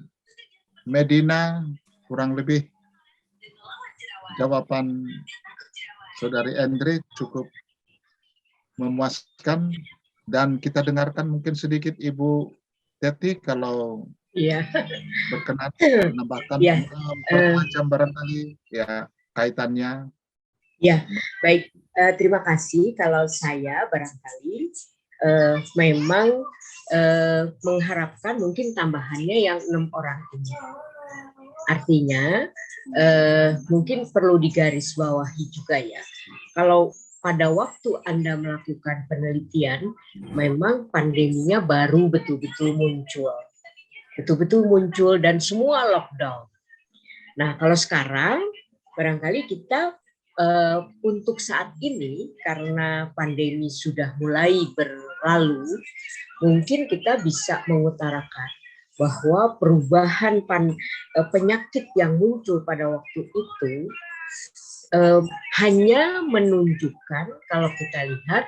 Medina, kurang lebih jawaban Saudari Hendri cukup memuaskan, dan kita dengarkan mungkin sedikit Ibu Teti kalau berkenan menambahkan macam barangkali ya kaitannya. Ya, baik. Terima kasih. Kalau saya barangkali memang mengharapkan mungkin tambahannya yang 6 orang ini. Artinya mungkin perlu digarisbawahi juga ya. Kalau pada waktu Anda melakukan penelitian, memang pandeminya baru betul-betul muncul. Betul-betul muncul dan semua lockdown. Nah, kalau sekarang barangkali kita untuk saat ini karena pandemi sudah mulai berlalu, mungkin kita bisa mengutarakan bahwa perubahan penyakit yang muncul pada waktu itu hanya menunjukkan kalau kita lihat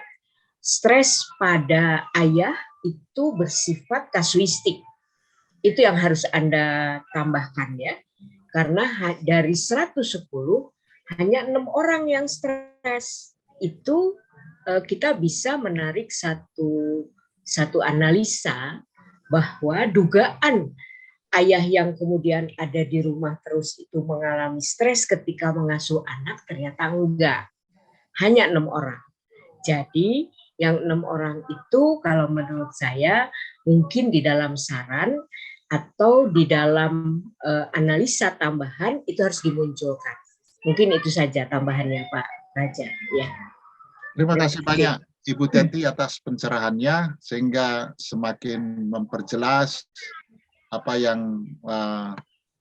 stres pada ayah itu bersifat kasuistik. Itu yang harus Anda tambahkan ya. Karena dari 110 hanya 6 orang yang stres. Itu kita bisa menarik satu analisa bahwa dugaan ayah yang kemudian ada di rumah terus itu mengalami stres ketika mengasuh anak ternyata enggak. Hanya 6 orang. Jadi yang 6 orang itu kalau menurut saya mungkin di dalam saran atau di dalam analisa tambahan itu harus dimunculkan. Mungkin itu saja tambahannya Pak Raja. Ya. Terima kasih banyak Ibu Teti atas pencerahannya sehingga semakin memperjelas apa yang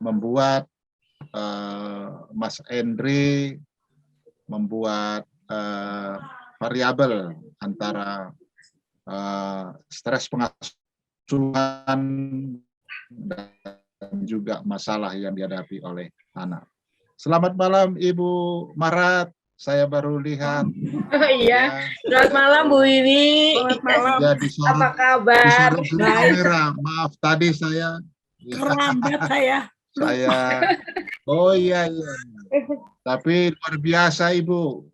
membuat Mas Hendri membuat variabel antara stres pengasuhan dan juga masalah yang dihadapi oleh anak. Selamat malam Ibu Marat, saya baru lihat. Oh iya, selamat malam Bu Wiwi. Selamat malam. Ya, Apa kabar? Kamera. Maaf tadi saya Kerambat saya. Oh iya. Tapi luar biasa Ibu,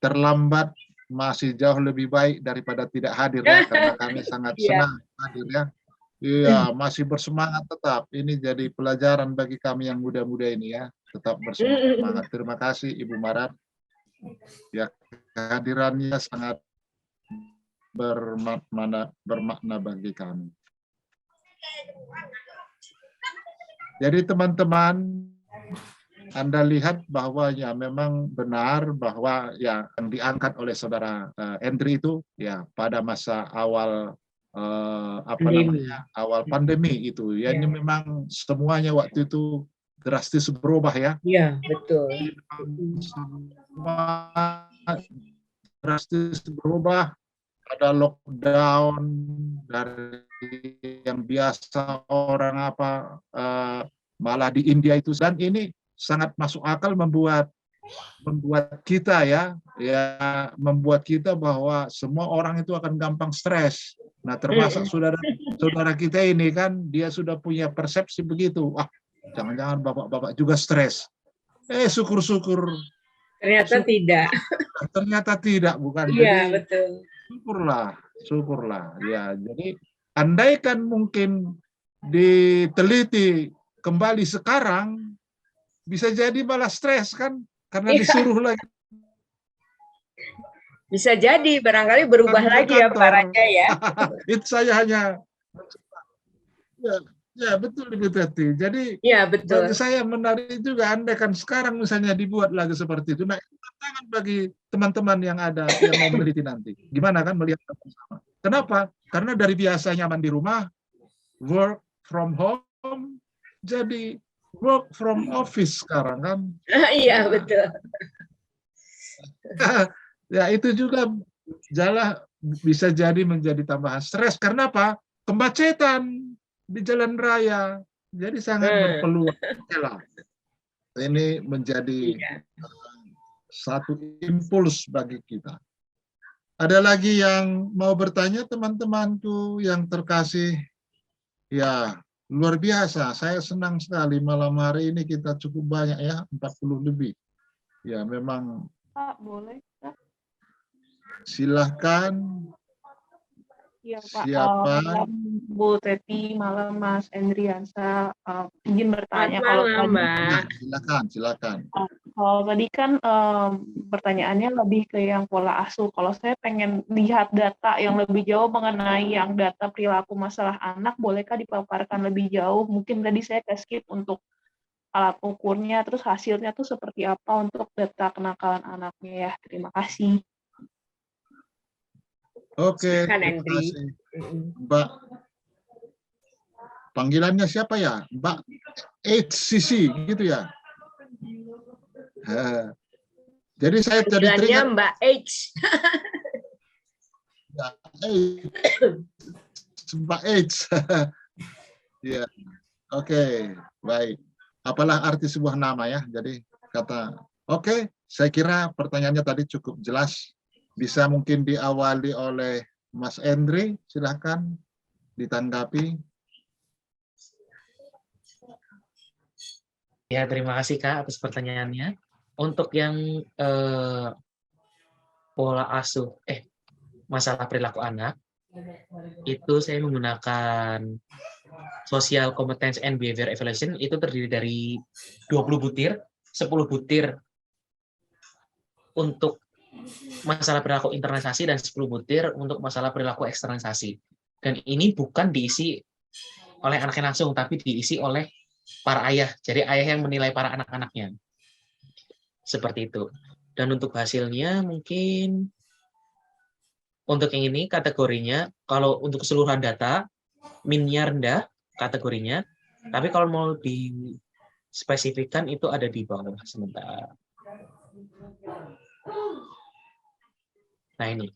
terlambat masih jauh lebih baik daripada tidak hadir ya, karena kami sangat senang hadir ya. Iya, masih bersemangat tetap. Ini jadi pelajaran bagi kami yang muda-muda ini ya. Tetap bersemangat. Terima kasih Ibu Marat. Ya, kehadirannya sangat bermakna bagi kami. Jadi teman-teman, Anda lihat bahwa ya memang benar bahwa ya yang diangkat oleh Saudara Hendri itu ya pada masa awal awal pandemi itu ya, ini memang semuanya waktu itu drastis berubah ya. Iya, betul. Semua drastis berubah, ada lockdown dari yang biasa orang malah di India itu, dan ini sangat masuk akal membuat kita membuat kita bahwa semua orang itu akan gampang stres. Nah, termasuk saudara kita ini kan, dia sudah punya persepsi begitu. Wah, jangan-jangan bapak-bapak juga stres. Syukur-syukur. Ternyata tidak, bukan. Iya, jadi, betul. Syukurlah. Ya, jadi andaikan mungkin diteliti kembali sekarang, bisa jadi malah stres kan, karena disuruh lagi. Bisa jadi, barangkali berubah lagi ya Pak Raja ya. Itu saya hanya ya betul Ibu Teti. Jadi betul. bagi saya menarik juga, andai kan sekarang misalnya dibuat lagi seperti itu. Nah, itu tantangan bagi teman-teman yang ada yang mau meneliti nanti. Gimana kan melihat bersama. Kenapa? Karena dari biasa nyaman di rumah, work from home, jadi work from office sekarang kan. Iya, betul. Ya itu juga bisa jadi menjadi tambahan stres. Karena apa? Kemacetan di jalan raya. Jadi sangat berpeluang. Oke lah. Ini menjadi satu impuls bagi kita. Ada lagi yang mau bertanya, teman-temanku yang terkasih? Ya, luar biasa. Saya senang sekali malam hari ini kita cukup banyak ya, 40 lebih. Ya, memang. Pak, boleh, Pak? Silahkan. Iya, Pak. Siapa? Malam Bu Teti, malam Mas Endriansa. Izin bertanya. Selamat malam, Mbak. Silakan. Kalau tadi kan pertanyaannya lebih ke yang pola asuh. Kalau saya pengen lihat data yang lebih jauh mengenai yang data perilaku masalah anak, bolehkah dipaparkan lebih jauh? Mungkin tadi saya skip untuk alat ukurnya, terus hasilnya tuh seperti apa untuk data kenakalan anaknya ya. Terima kasih. Oke, Silakan, terima Andri. kasih. Mbak, panggilannya siapa ya? Mbak HCC, gitu ya? Jadi saya jadi teringat Mbak H. Mbak H. Ya, oke, baik. Apalah arti sebuah nama ya? Jadi oke, saya kira pertanyaannya tadi cukup jelas. Bisa mungkin diawali oleh Mas Endri, silahkan ditanggapi. Ya, terima kasih Kak atas pertanyaannya. Untuk yang pola asuh, masalah perilaku anak, itu saya menggunakan Social Competence and Behavior Evaluation, itu terdiri dari 20 butir, 10 butir untuk masalah perilaku internalisasi dan 10 butir untuk masalah perilaku eksternalisasi. Dan ini bukan diisi oleh anaknya langsung, tapi diisi oleh para ayah. Jadi ayah yang menilai para anak-anaknya. Seperti itu. Dan untuk hasilnya mungkin untuk yang ini kategorinya, kalau untuk keseluruhan data, min-nya rendah kategorinya, tapi kalau mau dispesifikkan itu ada di bawah sebentar. Nah ini.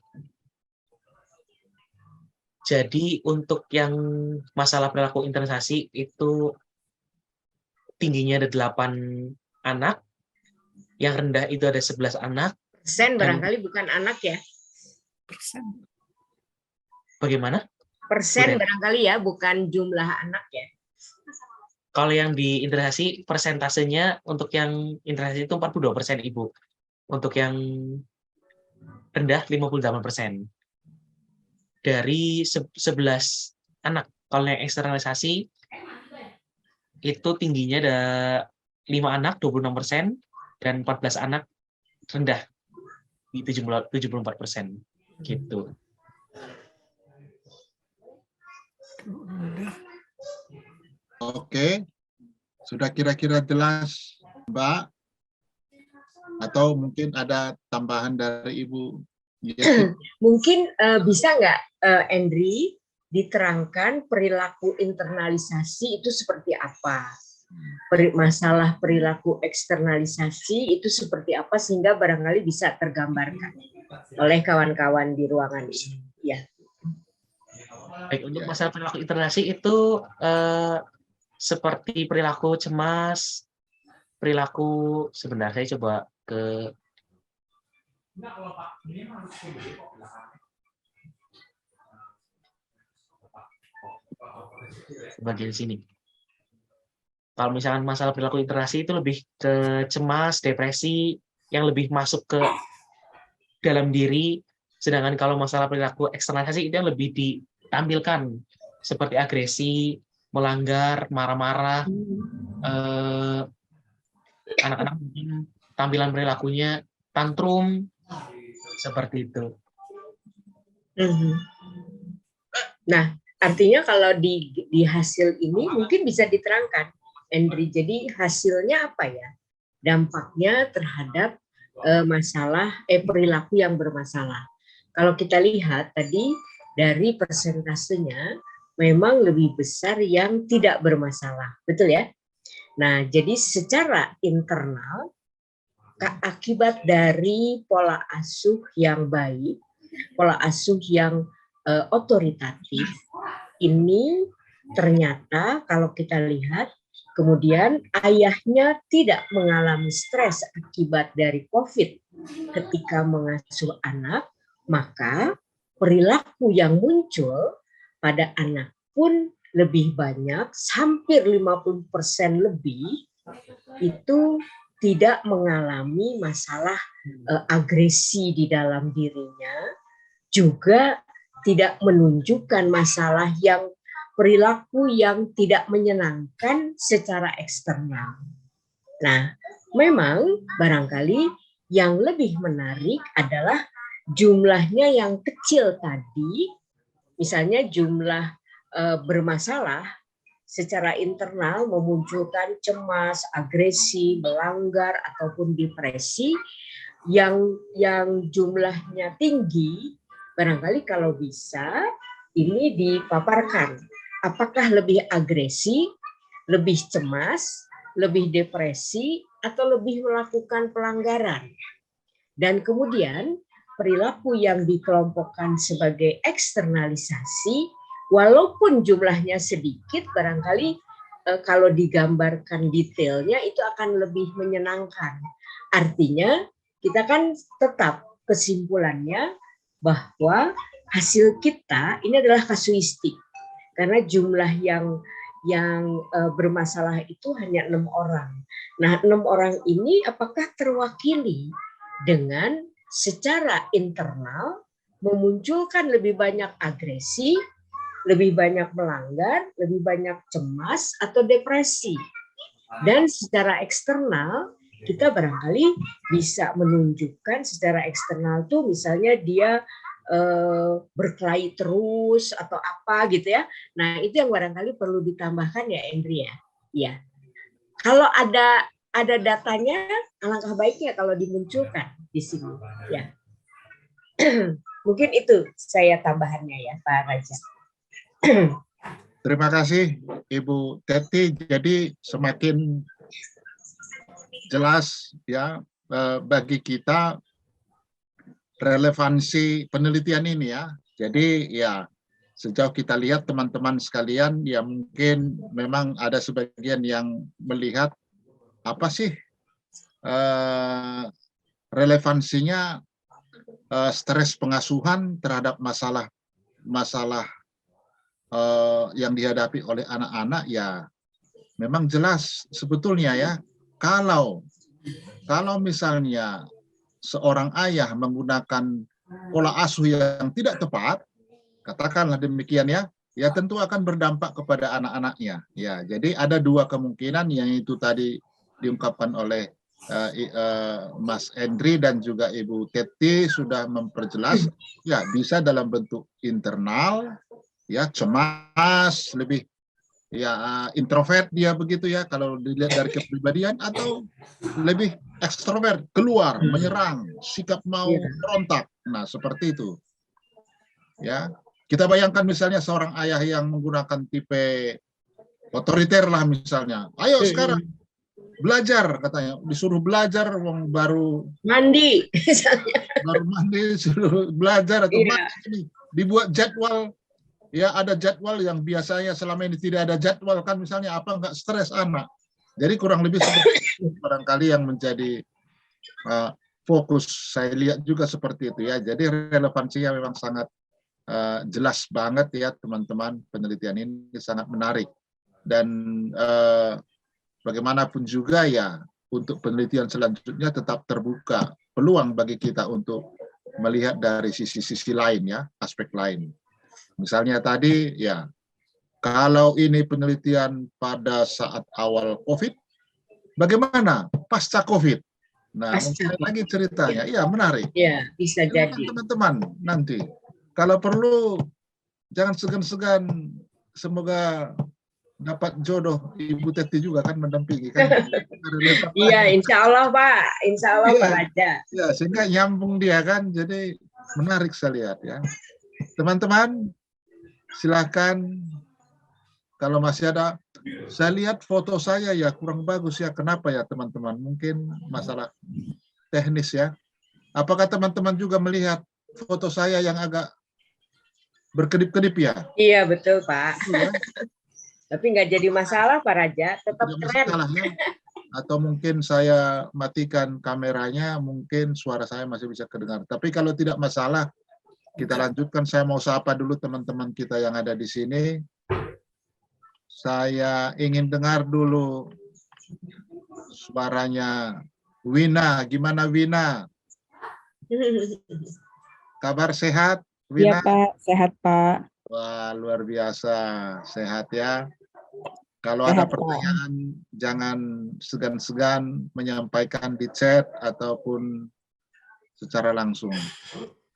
Jadi untuk yang masalah perilaku internalisasi itu tingginya ada 8 anak, yang rendah itu ada 11 anak. Persen barangkali bukan anak ya? Bagaimana? Persen barangkali ya, bukan jumlah anak ya? Kalau yang di internalisasi, persentasenya untuk yang internalisasi itu 42% Ibu. Untuk yang rendah 58%. Dari 11 anak. Kalau yang eksternalisasi, itu tingginya ada 5 anak, 26%, dan 14 anak rendah, di 74%. Gitu. Oke, sudah kira-kira jelas, Mbak? Atau mungkin ada tambahan dari Ibu? Mungkin bisa nggak, Andri, diterangkan perilaku internalisasi itu seperti apa? Masalah perilaku eksternalisasi itu seperti apa sehingga barangkali bisa tergambarkan oleh kawan-kawan di ruangan ini. Ya. Baik, untuk masalah perilaku internalisasi itu seperti perilaku cemas, perilaku sebentar saya coba ke bagian sini. Kalau misalkan masalah perilaku internalisasi itu lebih ke cemas, depresi, yang lebih masuk ke dalam diri, sedangkan kalau masalah perilaku eksternalisasi itu yang lebih ditampilkan, seperti agresi, melanggar, marah-marah, anak-anak mungkin tampilan perilakunya tantrum, seperti itu. Nah, artinya kalau di hasil ini mungkin bisa diterangkan, Andri. Jadi hasilnya apa ya? Dampaknya terhadap perilaku yang bermasalah. Kalau kita lihat tadi dari persentasenya memang lebih besar yang tidak bermasalah. Betul ya? Nah, jadi secara internal, akibat dari pola asuh yang baik, pola asuh yang otoritatif, ini ternyata kalau kita lihat, kemudian ayahnya tidak mengalami stres akibat dari COVID ketika mengasuh anak, maka perilaku yang muncul pada anak pun lebih banyak, hampir 50% lebih, itu tidak mengalami masalah agresi di dalam dirinya, juga tidak menunjukkan masalah yang perilaku yang tidak menyenangkan secara eksternal. Nah, memang barangkali yang lebih menarik adalah jumlahnya yang kecil tadi, misalnya jumlah bermasalah secara internal memunculkan cemas, agresi, melanggar ataupun depresi yang jumlahnya tinggi, barangkali kalau bisa ini dipaparkan. Apakah lebih agresi, lebih cemas, lebih depresi, atau lebih melakukan pelanggaran? Dan kemudian perilaku yang dikelompokkan sebagai eksternalisasi, walaupun jumlahnya sedikit, barangkali kalau digambarkan detailnya itu akan lebih menyenangkan. Artinya kita kan tetap kesimpulannya bahwa hasil kita ini adalah kasuistik, karena jumlah yang bermasalah itu hanya 6 orang. Nah, 6 orang ini apakah terwakili dengan secara internal memunculkan lebih banyak agresi, lebih banyak melanggar, lebih banyak cemas atau depresi. Dan secara eksternal kita barangkali bisa menunjukkan secara eksternal tuh misalnya dia berkelahi terus atau apa gitu ya. Nah, itu yang barangkali perlu ditambahkan ya, Endri ya. Ya. Kalau ada datanya, alangkah baiknya kalau dimunculkan di sini ya. Mungkin itu saya tambahannya ya, Pak Raja. Terima kasih Ibu Teti. Jadi semakin jelas ya bagi kita relevansi penelitian ini ya. Jadi ya sejauh kita lihat teman-teman sekalian ya mungkin memang ada sebagian yang melihat apa sih relevansinya stres pengasuhan terhadap masalah yang dihadapi oleh anak-anak ya memang jelas sebetulnya ya kalau misalnya seorang ayah menggunakan pola asuh yang tidak tepat, katakanlah demikian ya tentu akan berdampak kepada anak-anaknya ya. Jadi ada dua kemungkinan yang itu tadi diungkapkan oleh Mas Endri dan juga Ibu Teti sudah memperjelas ya bisa dalam bentuk internal ya cemas, lebih ya introvert dia begitu ya kalau dilihat dari kepribadian, atau lebih ekstrovert, keluar menyerang, sikap mau berontak. Nah, seperti itu. Ya. Kita bayangkan misalnya seorang ayah yang menggunakan tipe otoriter lah misalnya. Ayo sekarang belajar katanya, disuruh belajar baru mandi. Baru mandi suruh belajar atau mandi, dibuat jadwal. Ya ada jadwal yang biasanya selama ini tidak ada jadwal kan misalnya apa nggak stres anak. Jadi kurang lebih seperti itu barangkali yang menjadi fokus saya lihat juga seperti itu ya. Jadi relevansinya memang sangat jelas banget ya teman-teman, penelitian ini sangat menarik dan bagaimanapun juga ya untuk penelitian selanjutnya tetap terbuka peluang bagi kita untuk melihat dari sisi-sisi lain ya, aspek lain. Misalnya tadi ya, kalau ini penelitian pada saat awal COVID, bagaimana pasca COVID? Nah, mungkin lagi ceritanya, iya menarik. Ya, bisa jadi. Teman-teman nanti, kalau perlu jangan segan-segan, semoga dapat jodoh Ibu Teti juga kan mendampingi kan. Iya, insya Allah Pak, insya Allah Pak Raja. Ya, sehingga nyambung dia kan, jadi menarik saya lihat ya. Teman-teman, silakan Kalau masih ada, saya lihat foto saya ya kurang bagus ya. Kenapa ya teman-teman? Mungkin masalah teknis ya. Apakah teman-teman juga melihat foto saya yang agak berkedip-kedip ya? Iya betul Pak. Ya? Tapi nggak jadi masalah Pak Raja, tetap Tidak keren. masalah ya. Atau mungkin saya matikan kameranya, mungkin suara saya masih bisa kedengar. Tapi kalau tidak masalah, kita lanjutkan. Saya mau sapa dulu teman-teman kita yang ada di sini. Saya ingin dengar dulu suaranya Wina. Gimana Wina? Kabar sehat, Wina? Iya Pak, sehat Pak. Wah, luar biasa. Sehat ya. Kalau Sehat, ada pertanyaan, jangan segan-segan menyampaikan di chat ataupun secara langsung.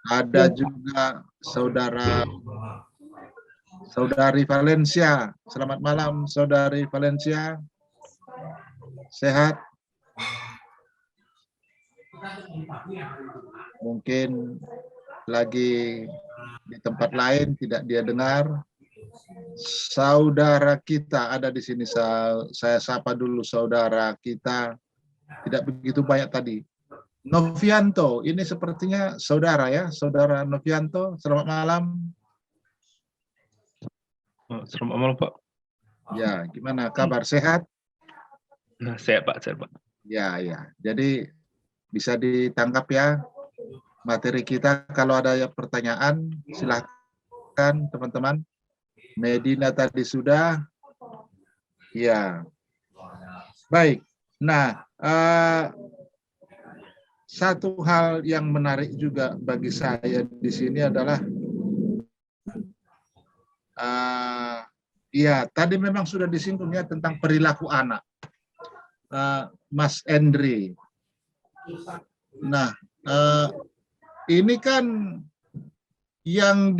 Ada juga Saudari Valencia. Selamat malam, Saudari Valencia. Sehat? Mungkin lagi di tempat lain, tidak dia dengar. Saudara kita ada di sini. Saya sapa dulu saudara kita. Tidak begitu banyak tadi. Novianto, ini sepertinya saudara ya, saudara Novianto. Selamat malam. Selamat malam Pak. Ya, gimana kabar? Sehat? Nah, sehat Pak, sehat Pak. Ya, ya. Jadi bisa ditangkap ya materi kita. Kalau ada pertanyaan, silahkan teman-teman. Medina tadi sudah. Ya. Baik. Nah, satu hal yang menarik juga bagi saya di sini adalah ya, tadi memang sudah disinggung ya tentang perilaku anak. Mas Endri. Nah, ini kan yang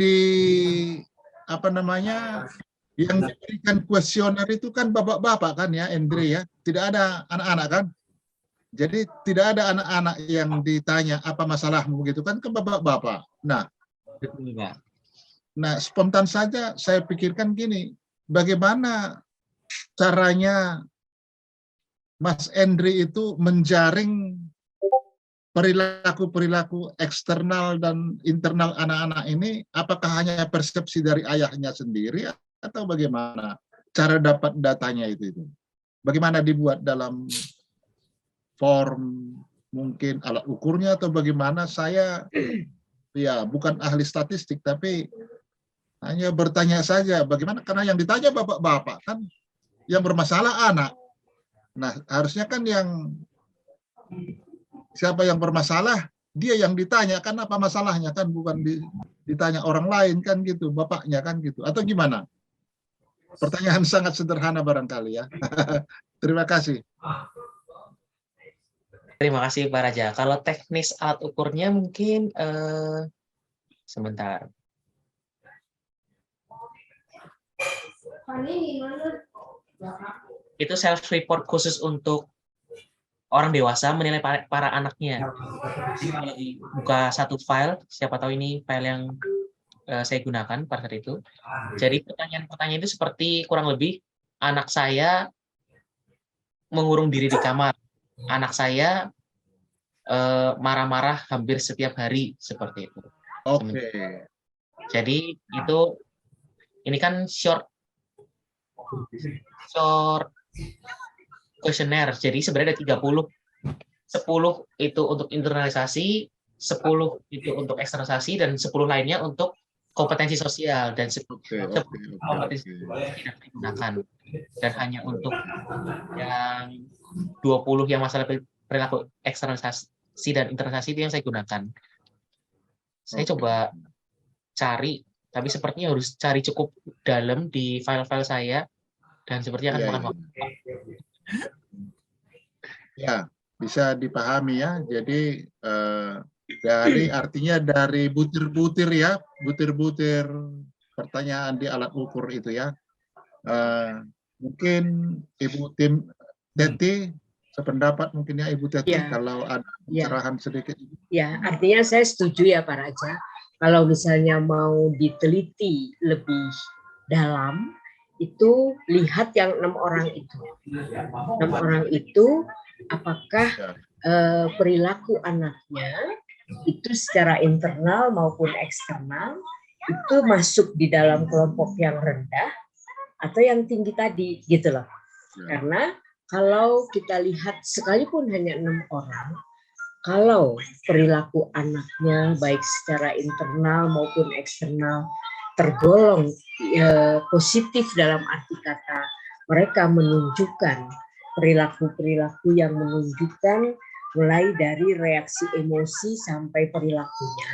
yang diberikan kuesioner itu kan bapak-bapak kan ya, Endri ya, tidak ada anak-anak kan. Jadi tidak ada anak-anak yang ditanya apa masalahmu begitu kan, ke bapak-bapak. Nah, spontan saja saya pikirkan gini, bagaimana caranya Mas Endri itu menjaring perilaku-perilaku eksternal dan internal anak-anak ini, apakah hanya persepsi dari ayahnya sendiri atau bagaimana cara dapat datanya itu? Bagaimana dibuat dalam form, mungkin alat ukurnya atau bagaimana? Saya ya bukan ahli statistik, tapi hanya bertanya saja bagaimana, karena yang ditanya bapak-bapak kan yang bermasalah anak. Nah, harusnya kan siapa yang bermasalah, dia yang ditanya kan apa masalahnya kan, bukan ditanya orang lain kan gitu, bapaknya kan gitu. Atau gimana? Pertanyaan sangat sederhana barangkali ya. Terima kasih. Terima kasih Pak Raja. Kalau teknis alat ukurnya mungkin sebentar. Itu self report khusus untuk orang dewasa menilai para anaknya. Jadi kalau dibuka satu file, siapa tahu ini file yang saya gunakan pada saat itu. Jadi pertanyaan-pertanyaan itu seperti kurang lebih, anak saya mengurung diri di kamar, anak saya marah-marah hampir setiap hari, seperti itu. Oke. Jadi ini kan short kuesioner. Jadi sebenarnya ada 30. 10 itu untuk internalisasi, 10 itu untuk eksternalisasi, dan 10 lainnya untuk kompetensi sosial, dan 10 kompetensi tidak digunakan. Dan hanya untuk yang 20 yang masalah perilaku eksternalisasi dan internalisasi itu yang saya gunakan. Saya coba cari, tapi sepertinya harus cari cukup dalam di file-file saya, dan sepertinya akan makan waktu. Ya, bisa dipahami ya. Jadi artinya dari butir-butir ya, butir-butir pertanyaan di alat ukur itu ya. Mungkin Ibu Teti sependapat mungkin ya Ibu Teti, ya, kalau ada pencerahan sedikit. Ya, artinya saya setuju ya Pak Raja. Kalau misalnya mau diteliti lebih dalam, itu lihat yang 6 orang itu. 6 orang itu apakah perilaku anaknya itu secara internal maupun eksternal itu masuk di dalam kelompok yang rendah atau yang tinggi tadi gitu loh. Karena kalau kita lihat sekalipun hanya 6 orang, kalau perilaku anaknya baik secara internal maupun eksternal tergolong positif dalam arti kata mereka menunjukkan perilaku-perilaku yang menunjukkan mulai dari reaksi emosi sampai perilakunya,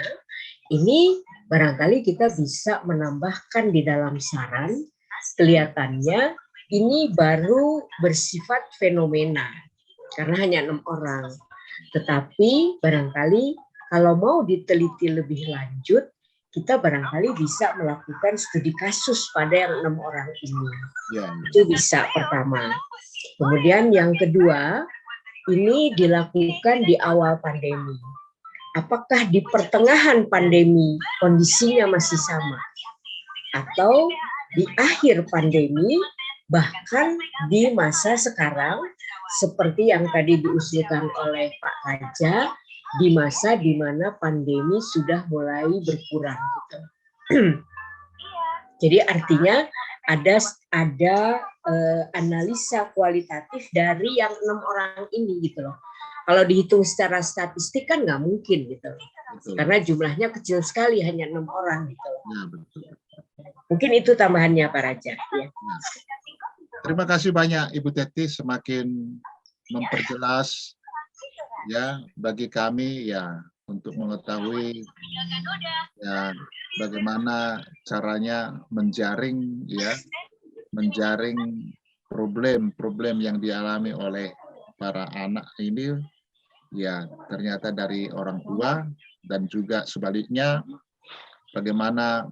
ini barangkali kita bisa menambahkan di dalam saran, kelihatannya ini baru bersifat fenomena karena hanya 6 orang. Tetapi barangkali kalau mau diteliti lebih lanjut, kita barangkali bisa melakukan studi kasus pada yang 6 orang ini. Itu bisa pertama. Kemudian yang kedua, ini dilakukan di awal pandemi. Apakah di pertengahan pandemi kondisinya masih sama? Atau di akhir pandemi, bahkan di masa sekarang, seperti yang tadi diusulkan oleh Pak Raja, di masa di mana pandemi sudah mulai berkurang. Gitu. Jadi artinya ada analisa kualitatif dari yang 6 orang ini gitu loh. Kalau dihitung secara statistik kan nggak mungkin gitu, karena jumlahnya kecil sekali, hanya 6 orang gitu. Mungkin itu tambahannya Pak Raja. Ya. Terima kasih banyak Ibu Teti, semakin memperjelas ya bagi kami ya untuk mengetahui ya bagaimana caranya menjaring problem-problem yang dialami oleh para anak ini ya ternyata dari orang tua dan juga sebaliknya bagaimana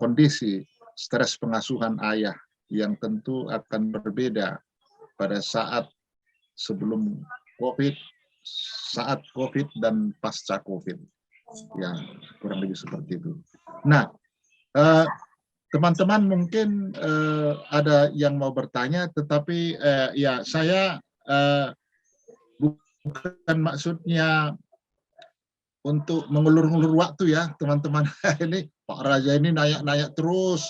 kondisi stres pengasuhan ayah yang tentu akan berbeda pada saat sebelum COVID, saat COVID dan pasca COVID. Ya, kurang lebih seperti itu. Nah, teman-teman mungkin ada yang mau bertanya, tetapi ya saya bukan maksudnya untuk mengulur-ulur waktu ya, teman-teman. Ini Pak Raja ini nayak-nayak terus,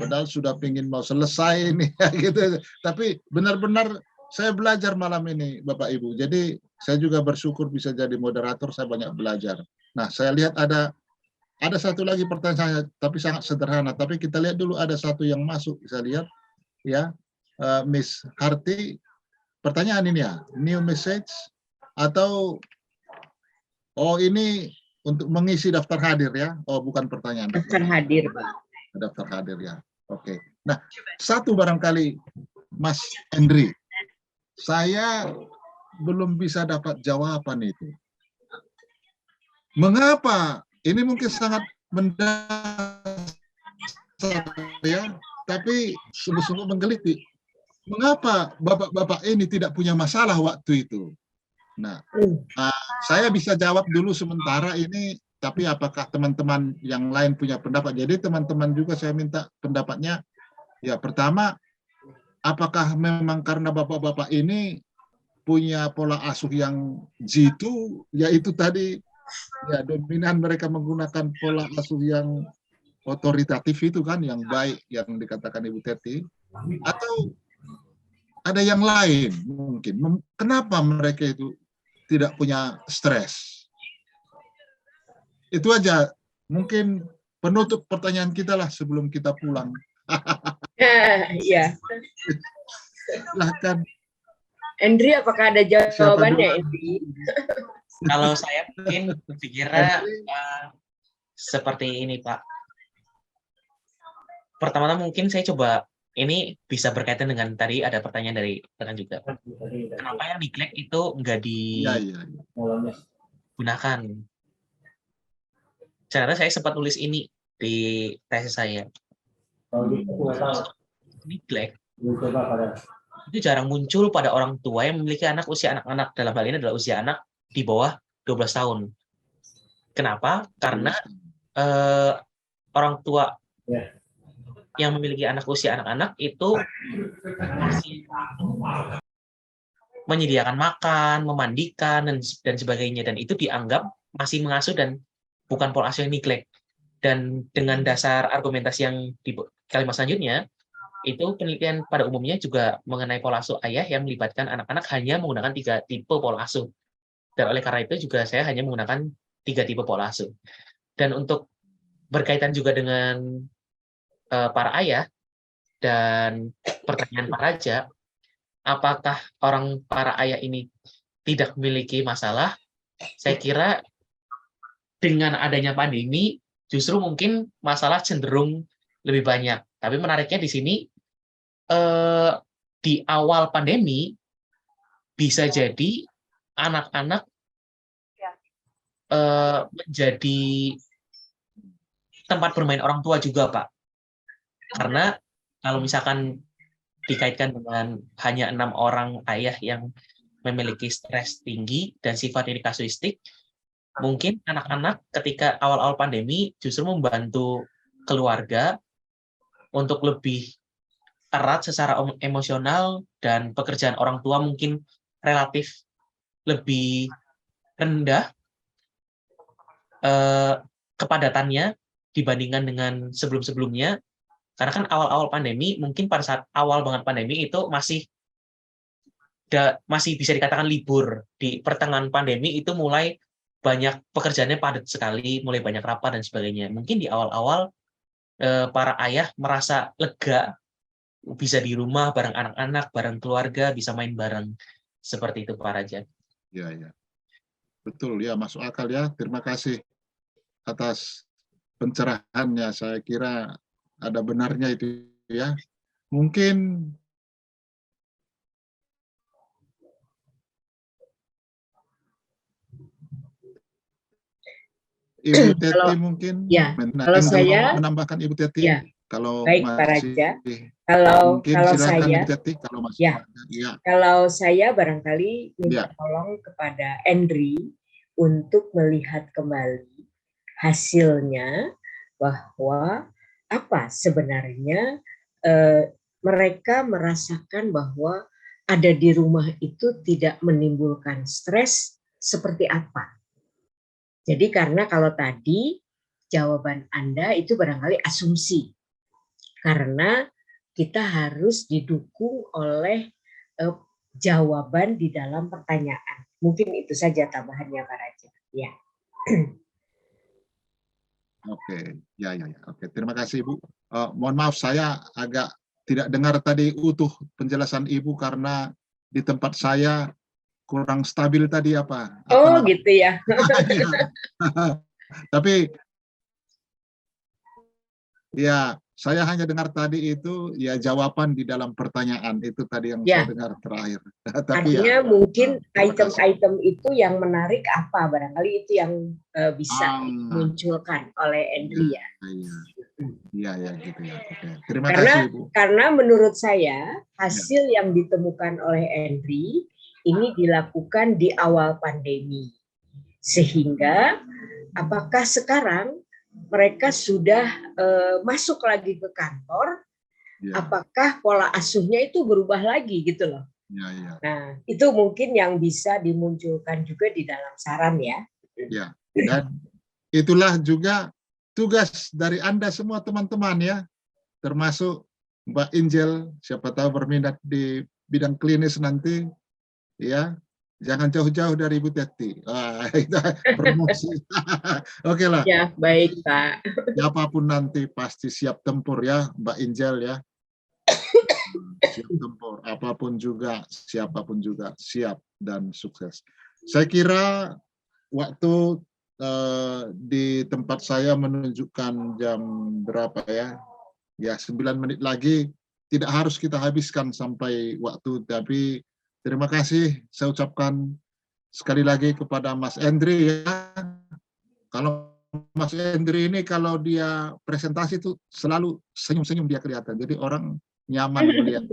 padahal sudah pingin mau selesai ini, gitu. Tapi benar-benar saya belajar malam ini, Bapak Ibu. Jadi saya juga bersyukur bisa jadi moderator, saya banyak belajar. Nah, saya lihat ada satu lagi pertanyaan, tapi sangat sederhana. Tapi kita lihat dulu ada satu yang masuk, bisa lihat ya, Miss Harti. Pertanyaan ini ya, new message atau ini untuk mengisi daftar hadir ya? Oh, bukan pertanyaan. Daftar hadir, Pak. Daftar hadir ya. Oke. Nah, satu barangkali Mas Hendri, saya belum bisa dapat jawaban itu. Mengapa? Ini mungkin sangat mendasar ya, tapi sungguh-sungguh menggelitik. Mengapa bapak-bapak ini tidak punya masalah waktu itu? Nah, saya bisa jawab dulu sementara ini, tapi apakah teman-teman yang lain punya pendapat? Jadi teman-teman juga saya minta pendapatnya. Ya, pertama, apakah memang karena bapak-bapak ini punya pola asuh yang jitu, yaitu tadi ya dominan mereka menggunakan pola asuh yang otoritatif itu kan, yang baik yang dikatakan Ibu Teti, atau ada yang lain mungkin. Kenapa mereka itu tidak punya stres? Itu aja. Mungkin penutup pertanyaan kita lah sebelum kita pulang. Iya. Silahkan. Endri, apakah ada jawabannya, Endri? Kalau saya mungkin berpikirnya seperti ini, Pak. Pertama-tama mungkin saya coba, ini bisa berkaitan dengan tadi ada pertanyaan dari rekan juga. Kenapa yang neglect itu nggak digunakan? Ternyata saya sempat nulis ini di tesis saya. Neglect itu jarang muncul pada orang tua yang memiliki anak usia anak-anak, dalam hal ini adalah usia anak di bawah 12 tahun. Kenapa? Karena orang tua yang memiliki anak usia anak-anak itu masih menyediakan makan, memandikan, dan sebagainya. Dan itu dianggap masih mengasuh dan bukan pola asuh yang neglect. Dan dengan dasar argumentasi yang di kalimat selanjutnya, itu penelitian pada umumnya juga mengenai pola asuh ayah yang melibatkan anak-anak hanya menggunakan 3 tipe pola asuh. Dan oleh karena itu juga saya hanya menggunakan 3 tipe pola asuh. Dan untuk berkaitan juga dengan para ayah dan pertanyaan Pak Raja, apakah para ayah ini tidak memiliki masalah? Saya kira dengan adanya pandemi justru mungkin masalah cenderung lebih banyak. Tapi menariknya di sini di awal pandemi bisa jadi anak-anak menjadi tempat bermain orang tua juga, Pak. Karena kalau misalkan dikaitkan dengan hanya 6 orang ayah yang memiliki stres tinggi dan sifat ini kasuistik, mungkin anak-anak ketika awal-awal pandemi justru membantu keluarga untuk lebih erat secara emosional, dan pekerjaan orang tua mungkin relatif lebih rendah kepadatannya dibandingkan dengan sebelum-sebelumnya. Karena kan awal-awal pandemi, mungkin pada saat awal banget pandemi itu masih bisa dikatakan libur. Di pertengahan pandemi itu mulai banyak pekerjaannya padat sekali, mulai banyak rapat dan sebagainya. Mungkin di awal-awal para ayah merasa lega, bisa di rumah bareng anak-anak, bareng keluarga, bisa main bareng. Seperti itu Pak Raja. Ya, ya. Betul ya, masuk akal ya. Terima kasih atas pencerahannya. Saya kira ada benarnya itu ya. Mungkin Ibu Teti mungkin ya, kalau saya menambahkan Ibu Teti, ya, kalau baik masih, Pak Raja. Kalau saya Ibu Teti, kalau masih ya, ya. Kalau saya barangkali minta tolong kepada Endri untuk melihat kembali hasilnya, bahwa apa sebenarnya mereka merasakan bahwa ada di rumah itu tidak menimbulkan stres seperti apa. Jadi karena kalau tadi jawaban Anda itu barangkali asumsi, karena kita harus didukung oleh jawaban di dalam pertanyaan. Mungkin itu saja tambahannya Pak Raja. Ya. Oke, ya. Oke, terima kasih Ibu. Mohon maaf saya agak tidak dengar tadi utuh penjelasan Ibu karena di tempat saya kurang stabil tadi apa Gitu ya. Tapi ya, saya hanya dengar tadi itu ya jawaban di dalam pertanyaan itu tadi yang saya dengar terakhir. Tapi artinya mungkin item-item itu yang menarik apa, barangkali itu yang bisa dimunculkan oleh Endri ya. Iya gitu ya. Oke. Terima kasih Ibu. Karena menurut saya hasil yang ditemukan oleh Endri ini dilakukan di awal pandemi, sehingga apakah sekarang mereka sudah masuk lagi ke kantor, apakah pola asuhnya itu berubah lagi gitu loh. Nah, itu mungkin yang bisa dimunculkan juga di dalam saran ya. Ya, dan itulah juga tugas dari Anda semua teman-teman ya, termasuk Mbak Injel, siapa tahu berminat di bidang klinis nanti, ya. Jangan jauh-jauh dari Ibu Teti. Itu promosi. Oke lah. Ya, baik Pak. Siapapun nanti pasti siap tempur ya, Mbak Injel ya. Siap tempur. Apapun juga, siapapun juga siap dan sukses. Saya kira waktu di tempat saya menunjukkan jam berapa ya? Ya 9 menit lagi. Tidak harus kita habiskan sampai waktu, tapi terima kasih saya ucapkan sekali lagi kepada Mas Endri ya. Kalau Mas Endri ini kalau dia presentasi itu selalu senyum-senyum dia kelihatan. Jadi orang nyaman melihat.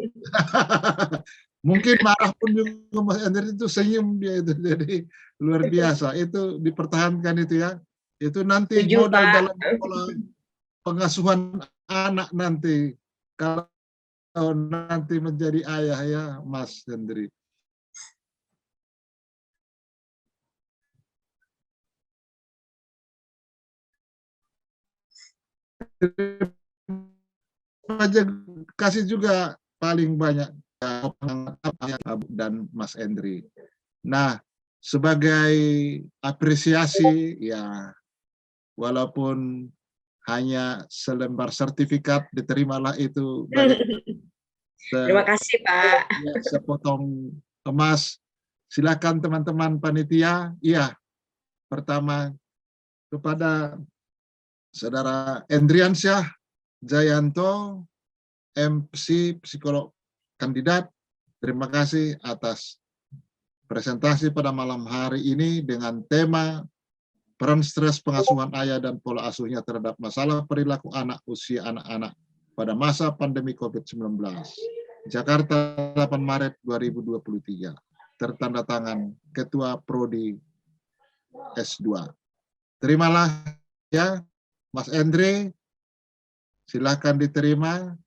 Mungkin marah pun juga Mas Endri itu senyum dia itu. Jadi luar biasa. Itu dipertahankan itu ya. Itu nanti modal dalam pola pengasuhan anak nanti, kalau nanti menjadi ayah ya, Mas Hendri. Aja kasih juga paling banyak dan Mas Hendri. Nah, sebagai apresiasi ya, walaupun hanya selembar sertifikat, diterimalah itu Terima kasih Pak. sepotong emas. Silakan teman-teman panitia. Iya, pertama kepada Saudara Endriansyah Jayanto, MC Psikolog Kandidat. Terima kasih atas presentasi pada malam hari ini dengan tema peran stres pengasuhan ayah dan pola asuhnya terhadap masalah perilaku anak usia anak-anak pada masa pandemi COVID-19. Jakarta 8 Maret 2023. Tertanda tangan Ketua Prodi S2. Terimalah ya, Mas Andre, silakan diterima.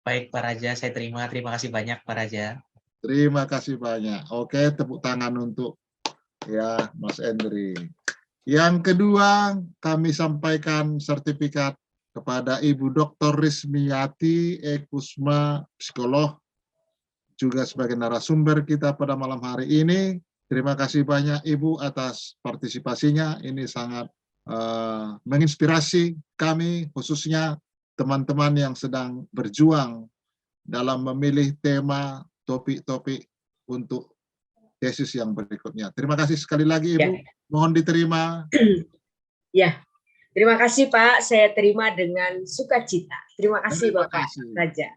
Baik Pak Raja, saya terima. Terima kasih banyak Pak Raja. Terima kasih banyak. Oke, tepuk tangan untuk ya Mas Andre. Yang kedua, kami sampaikan sertifikat kepada Ibu Dr. Rismiyati Ekusma, psikolog, juga sebagai narasumber kita pada malam hari ini. Terima kasih banyak Ibu atas partisipasinya. Ini sangat menginspirasi kami, khususnya teman-teman yang sedang berjuang dalam memilih tema topik-topik untuk tesis yang berikutnya. Terima kasih sekali lagi Ibu. Ya. Mohon diterima. Ya, terima kasih Pak. Saya terima dengan sukacita. Terima kasih Bapak Raja.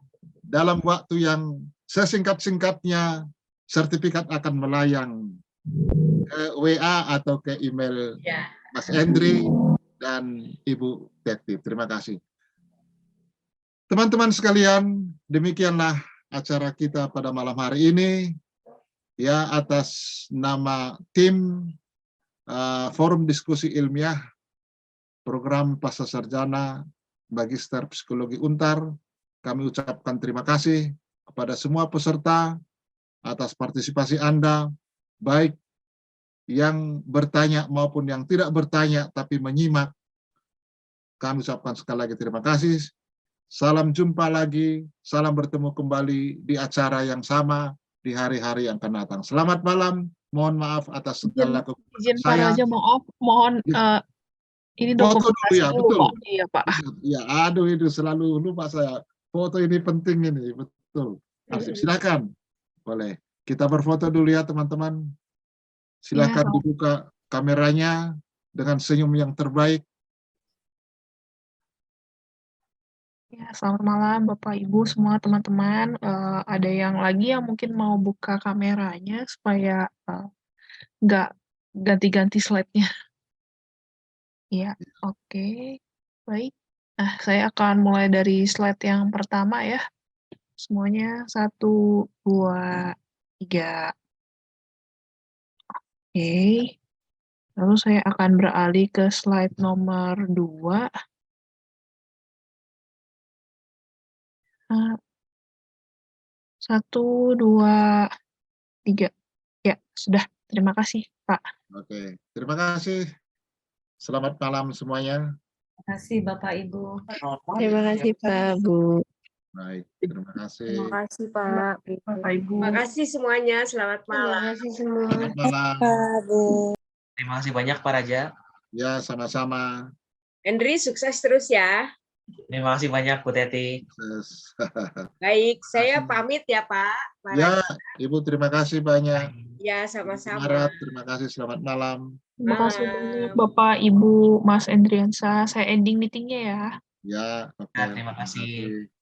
Dalam waktu yang sesingkat-singkatnya, sertifikat akan melayang ke WA atau ke email ya. Mas Hendri dan Ibu Teti. Terima kasih. Teman-teman sekalian, demikianlah acara kita pada malam hari ini. Ya, atas nama tim Forum Diskusi Ilmiah Program Pascasarjana Magister Psikologi Untar, kami ucapkan terima kasih kepada semua peserta atas partisipasi Anda, baik yang bertanya maupun yang tidak bertanya tapi menyimak. Kami ucapkan sekali lagi terima kasih. Salam jumpa lagi, salam bertemu kembali di acara yang sama di hari-hari yang akan datang. Selamat malam, mohon maaf atas segala kekurangan izin saya. Pak Raja, maaf, mohon ini dokumentasi ya, dulu betul. Pak. Iya Pak. Ya, aduh itu selalu lupa saya. Foto ini penting ini, betul. Silakan, boleh. Kita berfoto dulu ya teman-teman. Silakan ya, dibuka kameranya dengan senyum yang terbaik. Ya, selamat malam Bapak Ibu semua teman-teman. Ada yang lagi yang mungkin mau buka kameranya supaya nggak ganti-ganti slide-nya. Ya, oke. Baik. Nah, saya akan mulai dari slide yang pertama ya. Semuanya 1, 2, 3. Oke. Lalu saya akan beralih ke slide nomor 2. 1, 2, 3. Ya, sudah. Terima kasih, Pak. Oke, terima kasih. Selamat malam semuanya. Terima kasih Bapak Ibu. Terima kasih Pak, Bu. Baik, terima kasih. Terima kasih Pak. Bapak Ibu. Terima kasih semuanya. Selamat malam. Terima kasih semua. Selamat malam. Pak, Bu. Terima kasih banyak Pak Raja. Ya, sama-sama. Hendri, sukses terus ya. Terima kasih banyak Bu Teti. Baik, saya pamit ya Pak. Ya, Ibu terima kasih banyak. Ya, sama-sama. Terima kasih, selamat malam. Terima kasih banyak Bapak, Ibu, Mas Endriansyah. Saya ending meetingnya ya. Ya, oke. Terima kasih.